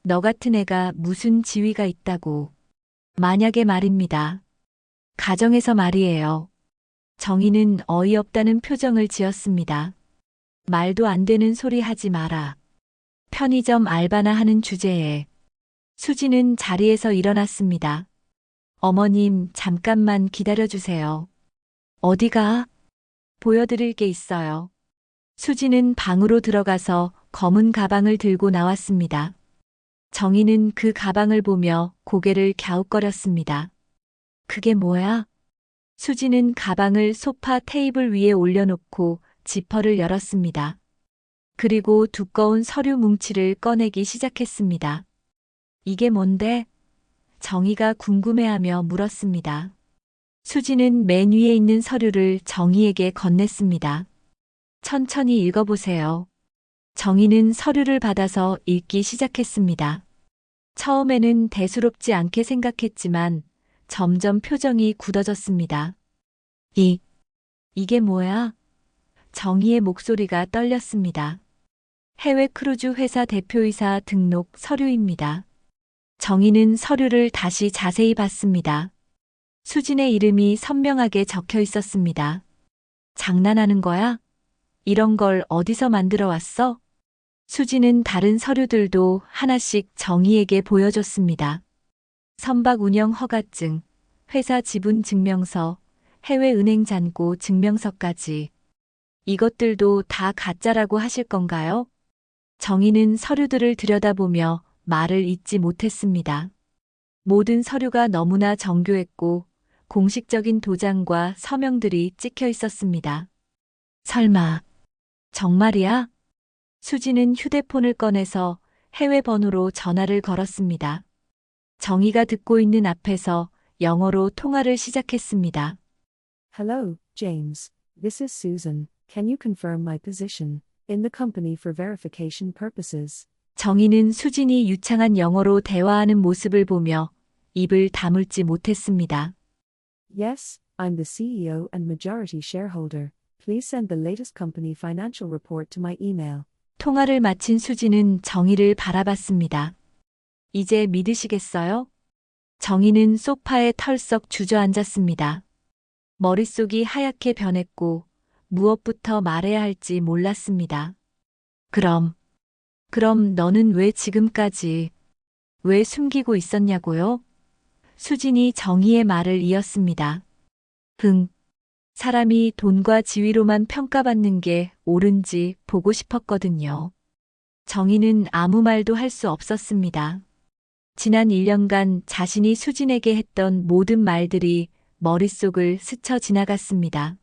너 같은 애가 무슨 지위가 있다고. 만약에 말입니다. 가정에서 말이에요. 정희는 어이없다는 표정을 지었습니다. 말도 안 되는 소리 하지 마라. 편의점 알바나 하는 주제에. 수지는 자리에서 일어났습니다. 어머님, 잠깐만 기다려주세요. 어디가? 보여드릴 게 있어요. 수지는 방으로 들어가서 검은 가방을 들고 나왔습니다. 정희는 그 가방을 보며 고개를 갸웃거렸습니다. 그게 뭐야? 수지는 가방을 소파 테이블 위에 올려놓고 지퍼를 열었습니다. 그리고 두꺼운 서류 뭉치를 꺼내기 시작했습니다. 이게 뭔데? 정희가 궁금해하며 물었습니다. 수지는 맨 위에 있는 서류를 정희에게 건넸습니다. 천천히 읽어보세요. 정희는 서류를 받아서 읽기 시작했습니다. 처음에는 대수롭지 않게 생각했지만 점점 표정이 굳어졌습니다. 이게 뭐야? 정희의 목소리가 떨렸습니다. 해외 크루즈 회사 대표이사 등록 서류입니다. 정희는 서류를 다시 자세히 봤습니다. 수진의 이름이 선명하게 적혀 있었습니다. 장난하는 거야? 이런 걸 어디서 만들어 왔어? 수진은 다른 서류들도 하나씩 정희에게 보여줬습니다. 선박 운영 허가증, 회사 지분 증명서, 해외 은행 잔고 증명서까지. 이것들도 다 가짜라고 하실 건가요? 정희는 서류들을 들여다보며 말을 잇지 못했습니다. 모든 서류가 너무나 정교했고 공식적인 도장과 서명들이 찍혀 있었습니다. 설마, 정말이야? 수지는 휴대폰을 꺼내서 해외 번호로 전화를 걸었습니다. 정희가 듣고 있는 앞에서 영어로 통화를 시작했습니다. Hello, James. This is Susan. Can you confirm my position in the company for verification purposes? 정희는 수진이 유창한 영어로 대화하는 모습을 보며 입을 다물지 못했습니다. Yes, I'm the CEO and majority shareholder. Please send the latest company financial report to my email. 통화를 마친 수진은 정희를 바라봤습니다. 이제 믿으시겠어요? 정희는 소파에 털썩 주저앉았습니다. 머릿속이 하얗게 변했고 무엇부터 말해야 할지 몰랐습니다. 그럼 너는 왜 지금까지, 왜 숨기고 있었냐고요? 수진이 정희의 말을 이었습니다. 사람이 돈과 지위로만 평가받는 게 옳은지 보고 싶었거든요. 정희는 아무 말도 할 수 없었습니다. 지난 1년간 자신이 수진에게 했던 모든 말들이 머릿속을 스쳐 지나갔습니다.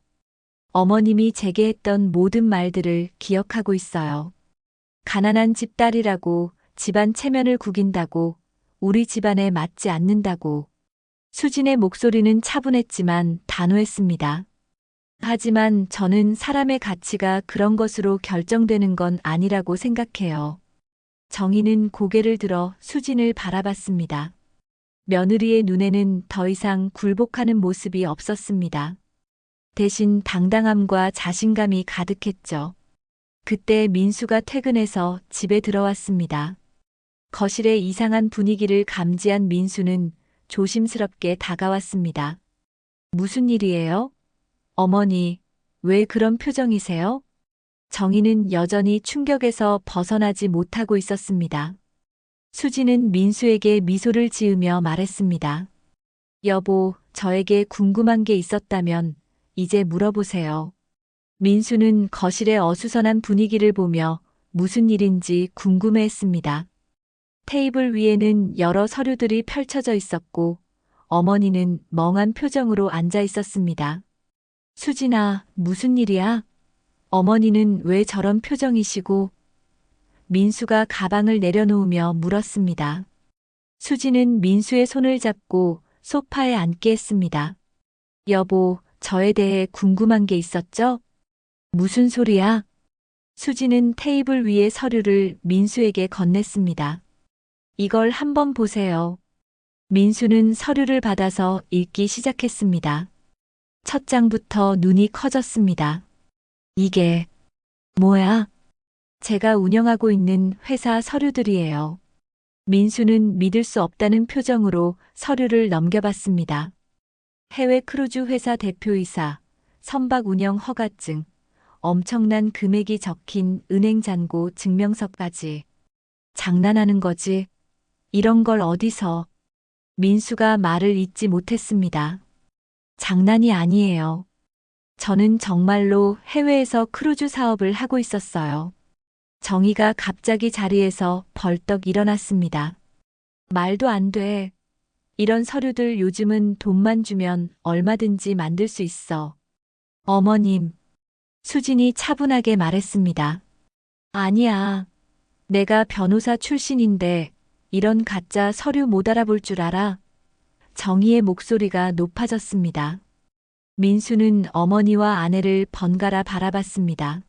어머님이 제게 했던 모든 말들을 기억하고 있어요. 가난한 집 딸이라고, 집안 체면을 구긴다고, 우리 집안에 맞지 않는다고. 수진의 목소리는 차분했지만 단호했습니다. 하지만 저는 사람의 가치가 그런 것으로 결정되는 건 아니라고 생각해요. 정희는 고개를 들어 수진을 바라봤습니다. 며느리의 눈에는 더 이상 굴복하는 모습이 없었습니다. 대신 당당함과 자신감이 가득했죠. 그때 민수가 퇴근해서 집에 들어왔습니다. 거실의 이상한 분위기를 감지한 민수는 조심스럽게 다가왔습니다. 무슨 일이에요? 어머니, 왜 그런 표정이세요? 정희는 여전히 충격에서 벗어나지 못하고 있었습니다. 수지는 민수에게 미소를 지으며 말했습니다. 여보, 저에게 궁금한 게 있었다면 이제 물어보세요. 민수는 거실의 어수선한 분위기를 보며 무슨 일인지 궁금해했습니다. 테이블 위에는 여러 서류들이 펼쳐져 있었고 어머니는 멍한 표정으로 앉아 있었습니다. 수진아, 무슨 일이야? 어머니는 왜 저런 표정이시고? 민수가 가방을 내려놓으며 물었습니다. 수진은 민수의 손을 잡고 소파에 앉게 했습니다. 여보, 저에 대해 궁금한 게 있었죠? 무슨 소리야? 수진은 테이블 위의 서류를 민수에게 건넸습니다. 이걸 한번 보세요. 민수는 서류를 받아서 읽기 시작했습니다. 첫 장부터 눈이 커졌습니다. 이게 뭐야? 제가 운영하고 있는 회사 서류들이에요. 민수는 믿을 수 없다는 표정으로 서류를 넘겨봤습니다. 해외 크루즈 회사 대표이사, 선박 운영 허가증, 엄청난 금액이 적힌 은행 잔고 증명서까지. 장난하는 거지? 이런 걸 어디서? 민수가 말을 잇지 못했습니다. 장난이 아니에요. 저는 정말로 해외에서 크루즈 사업을 하고 있었어요. 정희가 갑자기 자리에서 벌떡 일어났습니다. 말도 안 돼. 이런 서류들 요즘은 돈만 주면 얼마든지 만들 수 있어. 어머님. 수진이 차분하게 말했습니다. 아니야. 내가 변호사 출신인데 이런 가짜 서류 못 알아볼 줄 알아? 정희의 목소리가 높아졌습니다. 민수는 어머니와 아내를 번갈아 바라봤습니다.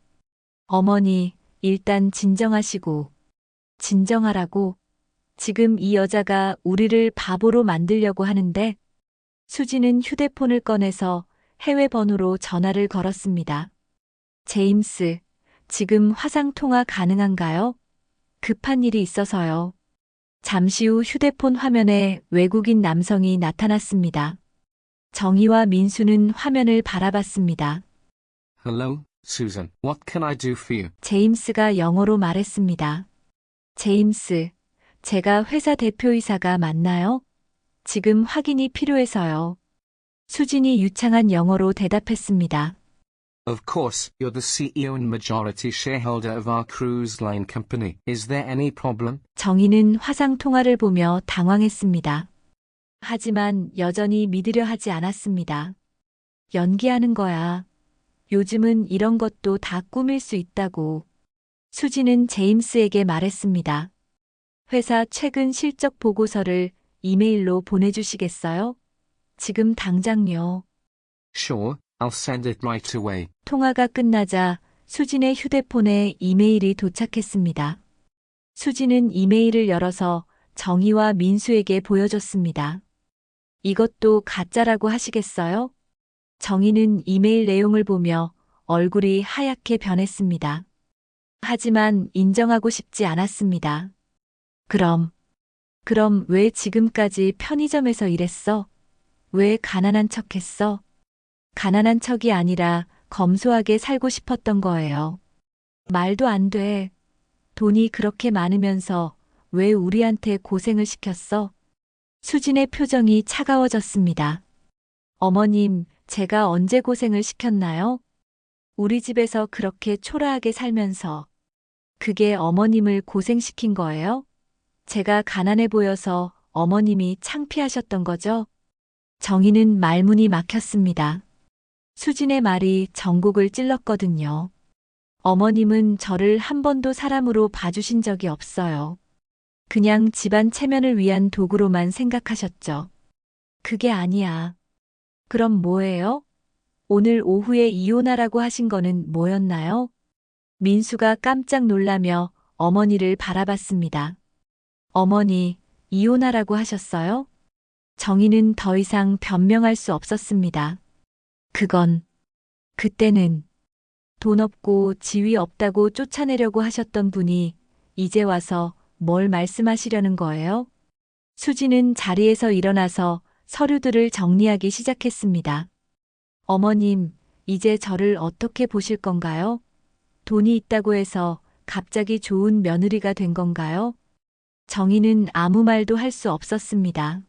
어머니, 일단 진정하시고. 진정하라고? 지금 이 여자가 우리를 바보로 만들려고 하는데 수지는 휴대폰을 꺼내서 해외 번호로 전화를 걸었습니다. 제임스, 지금 화상 통화 가능한가요? 급한 일이 있어서요. 잠시 후 휴대폰 화면에 외국인 남성이 나타났습니다. 정희와 민수는 화면을 바라봤습니다. Hello, Susan. What can I do for you? 제임스가 영어로 말했습니다. 제임스, 제가 회사 대표이사가 맞나요? 지금 확인이 필요해서요. 수진이 유창한 영어로 대답했습니다. Of course, you're the CEO and majority shareholder of our cruise line company. Is there any problem? 정희는 화상 통화를 보며 당황했습니다. 하지만 여전히 믿으려 하지 않았습니다. 연기하는 거야. 요즘은 이런 것도 다 꾸밀 수 있다고. 수지는 제임스에게 말했습니다. 회사 최근 실적 보고서를 이메일로 보내주시겠어요? 지금 당장요. Sure, I'll send it right away. 통화가 끝나자 수진의 휴대폰에 이메일이 도착했습니다. 수진은 이메일을 열어서 정희와 민수에게 보여줬습니다. 이것도 가짜라고 하시겠어요? 정희는 이메일 내용을 보며 얼굴이 하얗게 변했습니다. 하지만 인정하고 싶지 않았습니다. 그럼 왜 지금까지 편의점에서 일했어? 왜 가난한 척했어? 가난한 척이 아니라 검소하게 살고 싶었던 거예요. 말도 안 돼. 돈이 그렇게 많으면서 왜 우리한테 고생을 시켰어? 수진의 표정이 차가워졌습니다. 어머님, 제가 언제 고생을 시켰나요? 우리 집에서 그렇게 초라하게 살면서 그게 어머님을 고생시킨 거예요? 제가 가난해 보여서 어머님이 창피하셨던 거죠? 정희는 말문이 막혔습니다. 수진의 말이 전곡을 찔렀거든요. 어머님은 저를 한 번도 사람으로 봐주신 적이 없어요. 그냥 집안 체면을 위한 도구로만 생각하셨죠. 그게 아니야. 그럼 뭐예요? 오늘 오후에 이혼하라고 하신 거는 뭐였나요? 민수가 깜짝 놀라며 어머니를 바라봤습니다. 어머니, 이혼하라고 하셨어요? 정희는 더 이상 변명할 수 없었습니다. 그때는 돈 없고 지위 없다고 쫓아내려고 하셨던 분이 이제 와서 뭘 말씀하시려는 거예요? 수지는 자리에서 일어나서 서류들을 정리하기 시작했습니다. 어머님, 이제 저를 어떻게 보실 건가요? 돈이 있다고 해서 갑자기 좋은 며느리가 된 건가요? 정희는 아무 말도 할 수 없었습니다.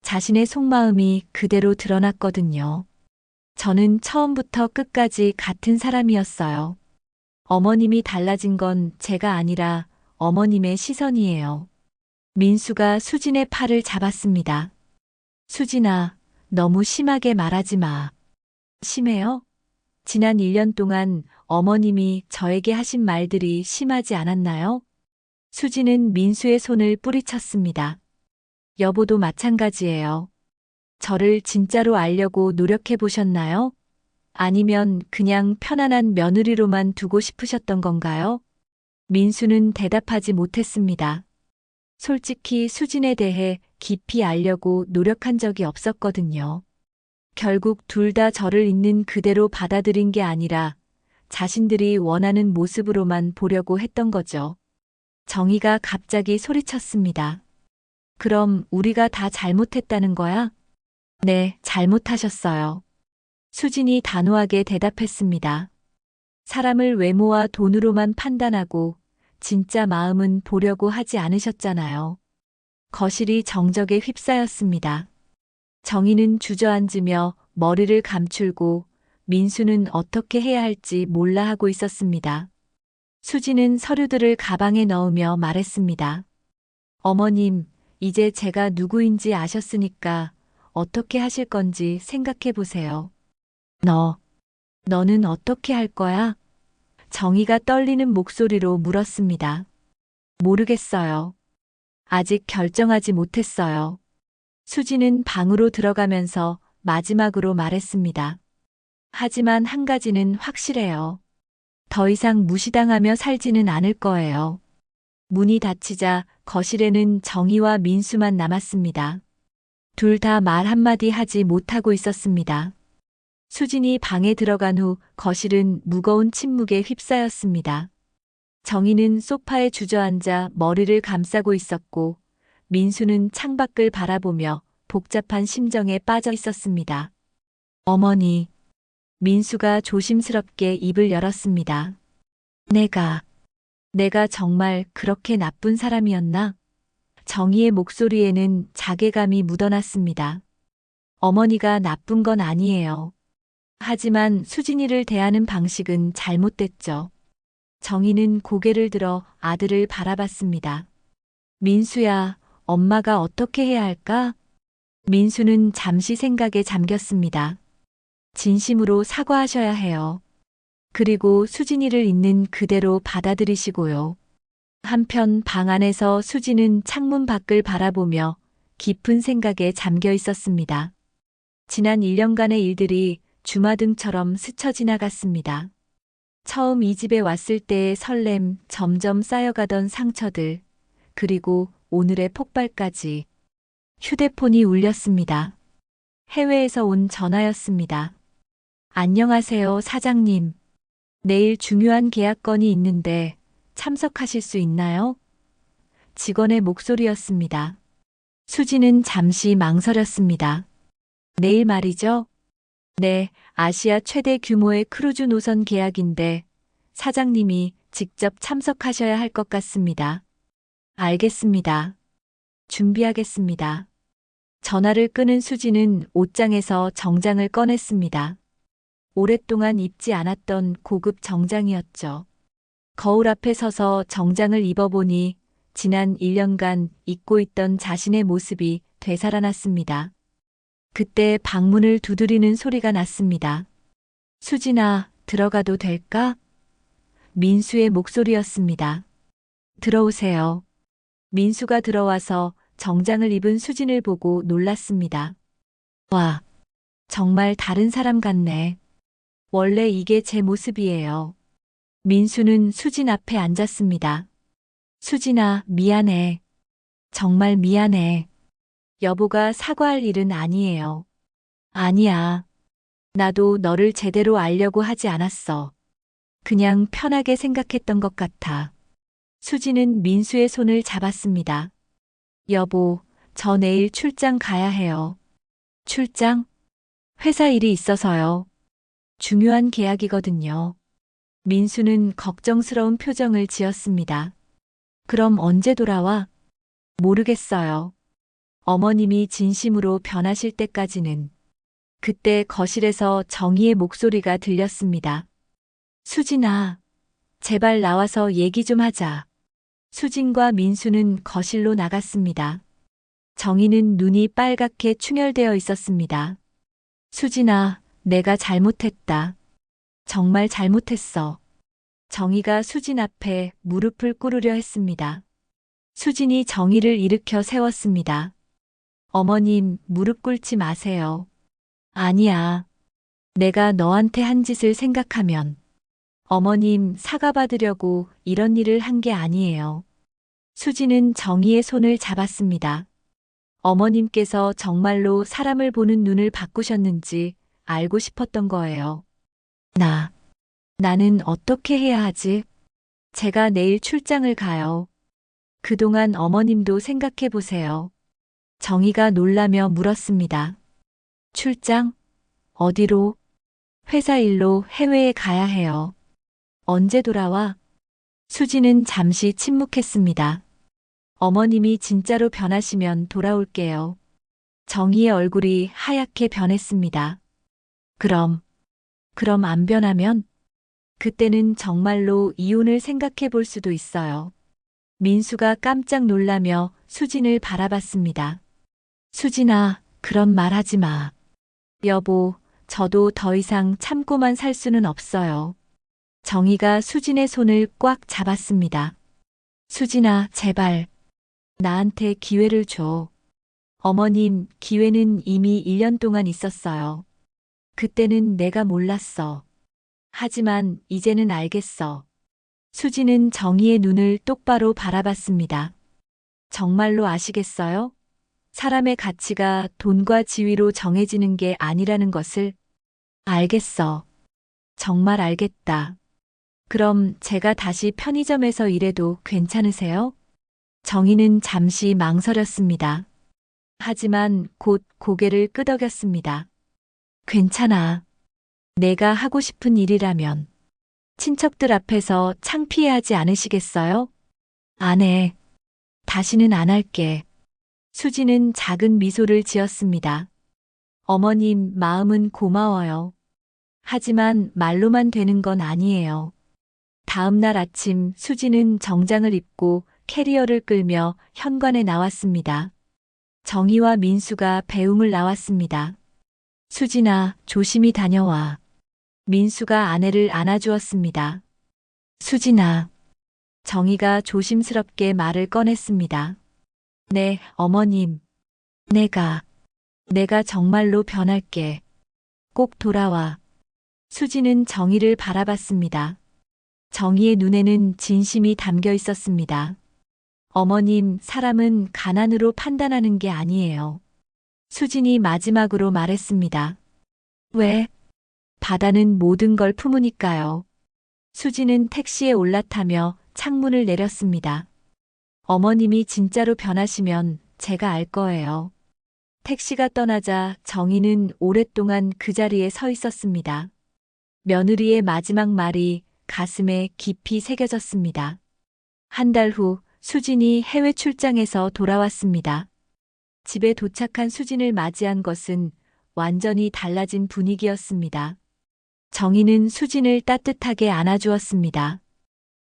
자신의 속마음이 그대로 드러났거든요. 저는 처음부터 끝까지 같은 사람이었어요. 어머님이 달라진 건 제가 아니라 어머님의 시선이에요. 민수가 수진의 팔을 잡았습니다. 수진아, 너무 심하게 말하지 마. 심해요? 지난 1년 동안 어머님이 저에게 하신 말들이 심하지 않았나요? 수진은 민수의 손을 뿌리쳤습니다. 여보도 마찬가지예요. 저를 진짜로 알려고 노력해 보셨나요? 아니면 그냥 편안한 며느리로만 두고 싶으셨던 건가요? 민수는 대답하지 못했습니다. 솔직히 수진에 대해 깊이 알려고 노력한 적이 없었거든요. 결국 둘 다 저를 있는 그대로 받아들인 게 아니라 자신들이 원하는 모습으로만 보려고 했던 거죠. 정희가 갑자기 소리쳤습니다. 그럼 우리가 다 잘못했다는 거야? 네, 잘못하셨어요. 수진이 단호하게 대답했습니다. 사람을 외모와 돈으로만 판단하고 진짜 마음은 보려고 하지 않으셨잖아요. 거실이 정적에 휩싸였습니다. 정희는 주저앉으며 머리를 감추고 민수는 어떻게 해야 할지 몰라 하고 있었습니다. 수지는 서류들을 가방에 넣으며 말했습니다. 어머님, 이제 제가 누구인지 아셨으니까 어떻게 하실 건지 생각해 보세요. 너는 어떻게 할 거야? 정희가 떨리는 목소리로 물었습니다. 모르겠어요. 아직 결정하지 못했어요. 수지는 방으로 들어가면서 마지막으로 말했습니다. 하지만 한 가지는 확실해요. 더 이상 무시당하며 살지는 않을 거예요. 문이 닫히자 거실에는 정희와 민수만 남았습니다. 둘 다 말 한마디 하지 못하고 있었습니다. 수진이 방에 들어간 후 거실은 무거운 침묵에 휩싸였습니다. 정희는 소파에 주저앉아 머리를 감싸고 있었고 민수는 창밖을 바라보며 복잡한 심정에 빠져 있었습니다. 어머니. 민수가 조심스럽게 입을 열었습니다. 내가 정말 그렇게 나쁜 사람이었나? 정희의 목소리에는 자괴감이 묻어났습니다. 어머니가 나쁜 건 아니에요. 하지만 수진이를 대하는 방식은 잘못됐죠. 정희는 고개를 들어 아들을 바라봤습니다. 민수야, 엄마가 어떻게 해야 할까? 민수는 잠시 생각에 잠겼습니다. 진심으로 사과하셔야 해요. 그리고 수진이를 있는 그대로 받아들이시고요. 한편 방 안에서 수진은 창문 밖을 바라보며 깊은 생각에 잠겨 있었습니다. 지난 1년간의 일들이 주마등처럼 스쳐 지나갔습니다. 처음 이 집에 왔을 때의 설렘, 점점 쌓여가던 상처들, 그리고 오늘의 폭발까지. 휴대폰이 울렸습니다. 해외에서 온 전화였습니다. 안녕하세요, 사장님. 내일 중요한 계약 건이 있는데 참석하실 수 있나요? 직원의 목소리였습니다. 수지는 잠시 망설였습니다. 내일 말이죠? 네, 아시아 최대 규모의 크루즈 노선 계약인데 사장님이 직접 참석하셔야 할 것 같습니다. 알겠습니다. 준비하겠습니다. 전화를 끊은 수지는 옷장에서 정장을 꺼냈습니다. 오랫동안 입지 않았던 고급 정장이었죠. 거울 앞에 서서 정장을 입어보니 지난 1년간 잊고 있던 자신의 모습이 되살아났습니다. 그때 방문을 두드리는 소리가 났습니다. 수진아, 들어가도 될까? 민수의 목소리였습니다. 들어오세요. 민수가 들어와서 정장을 입은 수진을 보고 놀랐습니다. 와, 정말 다른 사람 같네. 원래 이게 제 모습이에요. 민수는 수진 앞에 앉았습니다. 수진아, 미안해. 정말 미안해. 여보가 사과할 일은 아니에요. 아니야. 나도 너를 제대로 알려고 하지 않았어. 그냥 편하게 생각했던 것 같아. 수진은 민수의 손을 잡았습니다. 여보, 저 내일 출장 가야 해요. 출장? 회사 일이 있어서요. 중요한 계약이거든요. 민수는 걱정스러운 표정을 지었습니다. 그럼 언제 돌아와? 모르겠어요. 어머님이 진심으로 변하실 때까지는. 그때 거실에서 정희의 목소리가 들렸습니다. 수진아, 제발 나와서 얘기 좀 하자. 수진과 민수는 거실로 나갔습니다. 정희는 눈이 빨갛게 충혈되어 있었습니다. 수진아, 내가 잘못했다. 정말 잘못했어. 정희가 수진 앞에 무릎을 꿇으려 했습니다. 수진이 정희를 일으켜 세웠습니다. 어머님, 무릎 꿇지 마세요. 아니야. 내가 너한테 한 짓을 생각하면. 어머님, 사과받으려고 이런 일을 한 게 아니에요. 수지는 정희의 손을 잡았습니다. 어머님께서 정말로 사람을 보는 눈을 바꾸셨는지 알고 싶었던 거예요. 나는 어떻게 해야 하지? 제가 내일 출장을 가요. 그동안 어머님도 생각해 보세요. 정희가 놀라며 물었습니다. 출장? 어디로? 회사 일로 해외에 가야 해요. 언제 돌아와? 수지는 잠시 침묵했습니다. 어머님이 진짜로 변하시면 돌아올게요. 정희의 얼굴이 하얗게 변했습니다. 그럼 안 변하면? 그때는 정말로 이혼을 생각해 볼 수도 있어요. 민수가 깜짝 놀라며 수진을 바라봤습니다. 수진아, 그런 말 하지 마. 여보, 저도 더 이상 참고만 살 수는 없어요. 정희가 수진의 손을 꽉 잡았습니다. 수진아, 제발. 나한테 기회를 줘. 어머님, 기회는 이미 1년 동안 있었어요. 그때는 내가 몰랐어. 하지만 이제는 알겠어. 수지는 정희의 눈을 똑바로 바라봤습니다. 정말로 아시겠어요? 사람의 가치가 돈과 지위로 정해지는 게 아니라는 것을. 알겠어. 정말 알겠다. 그럼 제가 다시 편의점에서 일해도 괜찮으세요? 정희는 잠시 망설였습니다. 하지만 곧 고개를 끄덕였습니다. 괜찮아. 내가 하고 싶은 일이라면. 친척들 앞에서 창피해하지 않으시겠어요? 안 해. 다시는 안 할게. 수지는 작은 미소를 지었습니다. 어머님 마음은 고마워요. 하지만 말로만 되는 건 아니에요. 다음 날 아침 수지는 정장을 입고 캐리어를 끌며 현관에 나왔습니다. 정희와 민수가 배웅을 나왔습니다. 수진아, 조심히 다녀와. 민수가 아내를 안아주었습니다. 수진아. 정희가 조심스럽게 말을 꺼냈습니다. 네, 어머님. 내가 정말로 변할게. 꼭 돌아와. 수지는 정희를 바라봤습니다. 정희의 눈에는 진심이 담겨 있었습니다. 어머님, 사람은 가난으로 판단하는 게 아니에요. 수진이 마지막으로 말했습니다. 왜? 바다는 모든 걸 품으니까요. 수지는 택시에 올라타며 창문을 내렸습니다. 어머님이 진짜로 변하시면 제가 알 거예요. 택시가 떠나자 정희는 오랫동안 그 자리에 서 있었습니다. 며느리의 마지막 말이 가슴에 깊이 새겨졌습니다. 한 달 후 수진이 해외 출장에서 돌아왔습니다. 집에 도착한 수진을 맞이한 것은 완전히 달라진 분위기였습니다. 정희는 수진을 따뜻하게 안아주었습니다.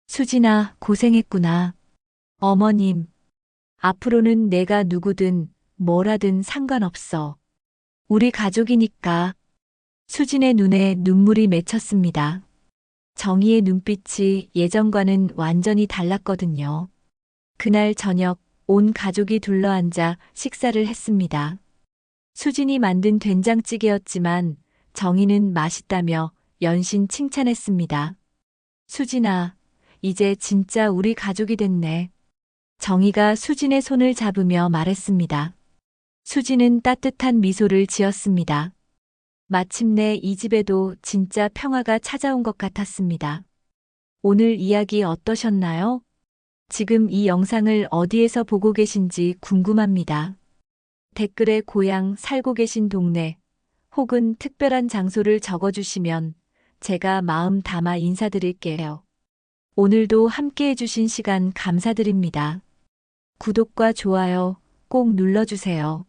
수진아, 고생했구나. 어머님, 앞으로는 내가 누구든 뭐라든 상관없어. 우리 가족이니까. 수진의 눈에 눈물이 맺혔습니다. 정희의 눈빛이 예전과는 완전히 달랐거든요. 그날 저녁 온 가족이 둘러앉아 식사를 했습니다. 수진이 만든 된장찌개였지만 정희는 맛있다며 연신 칭찬했습니다. 수진아, 이제 진짜 우리 가족이 됐네. 정희가 수진의 손을 잡으며 말했습니다. 수진은 따뜻한 미소를 지었습니다. 마침내 이 집에도 진짜 평화가 찾아온 것 같았습니다. 오늘 이야기 어떠셨나요? 지금 이 영상을 어디에서 보고 계신지 궁금합니다. 댓글에 고향, 살고 계신 동네 혹은 특별한 장소를 적어주시면 제가 마음 담아 인사드릴게요. 오늘도 함께 해주신 시간 감사드립니다. 구독과 좋아요 꼭 눌러주세요.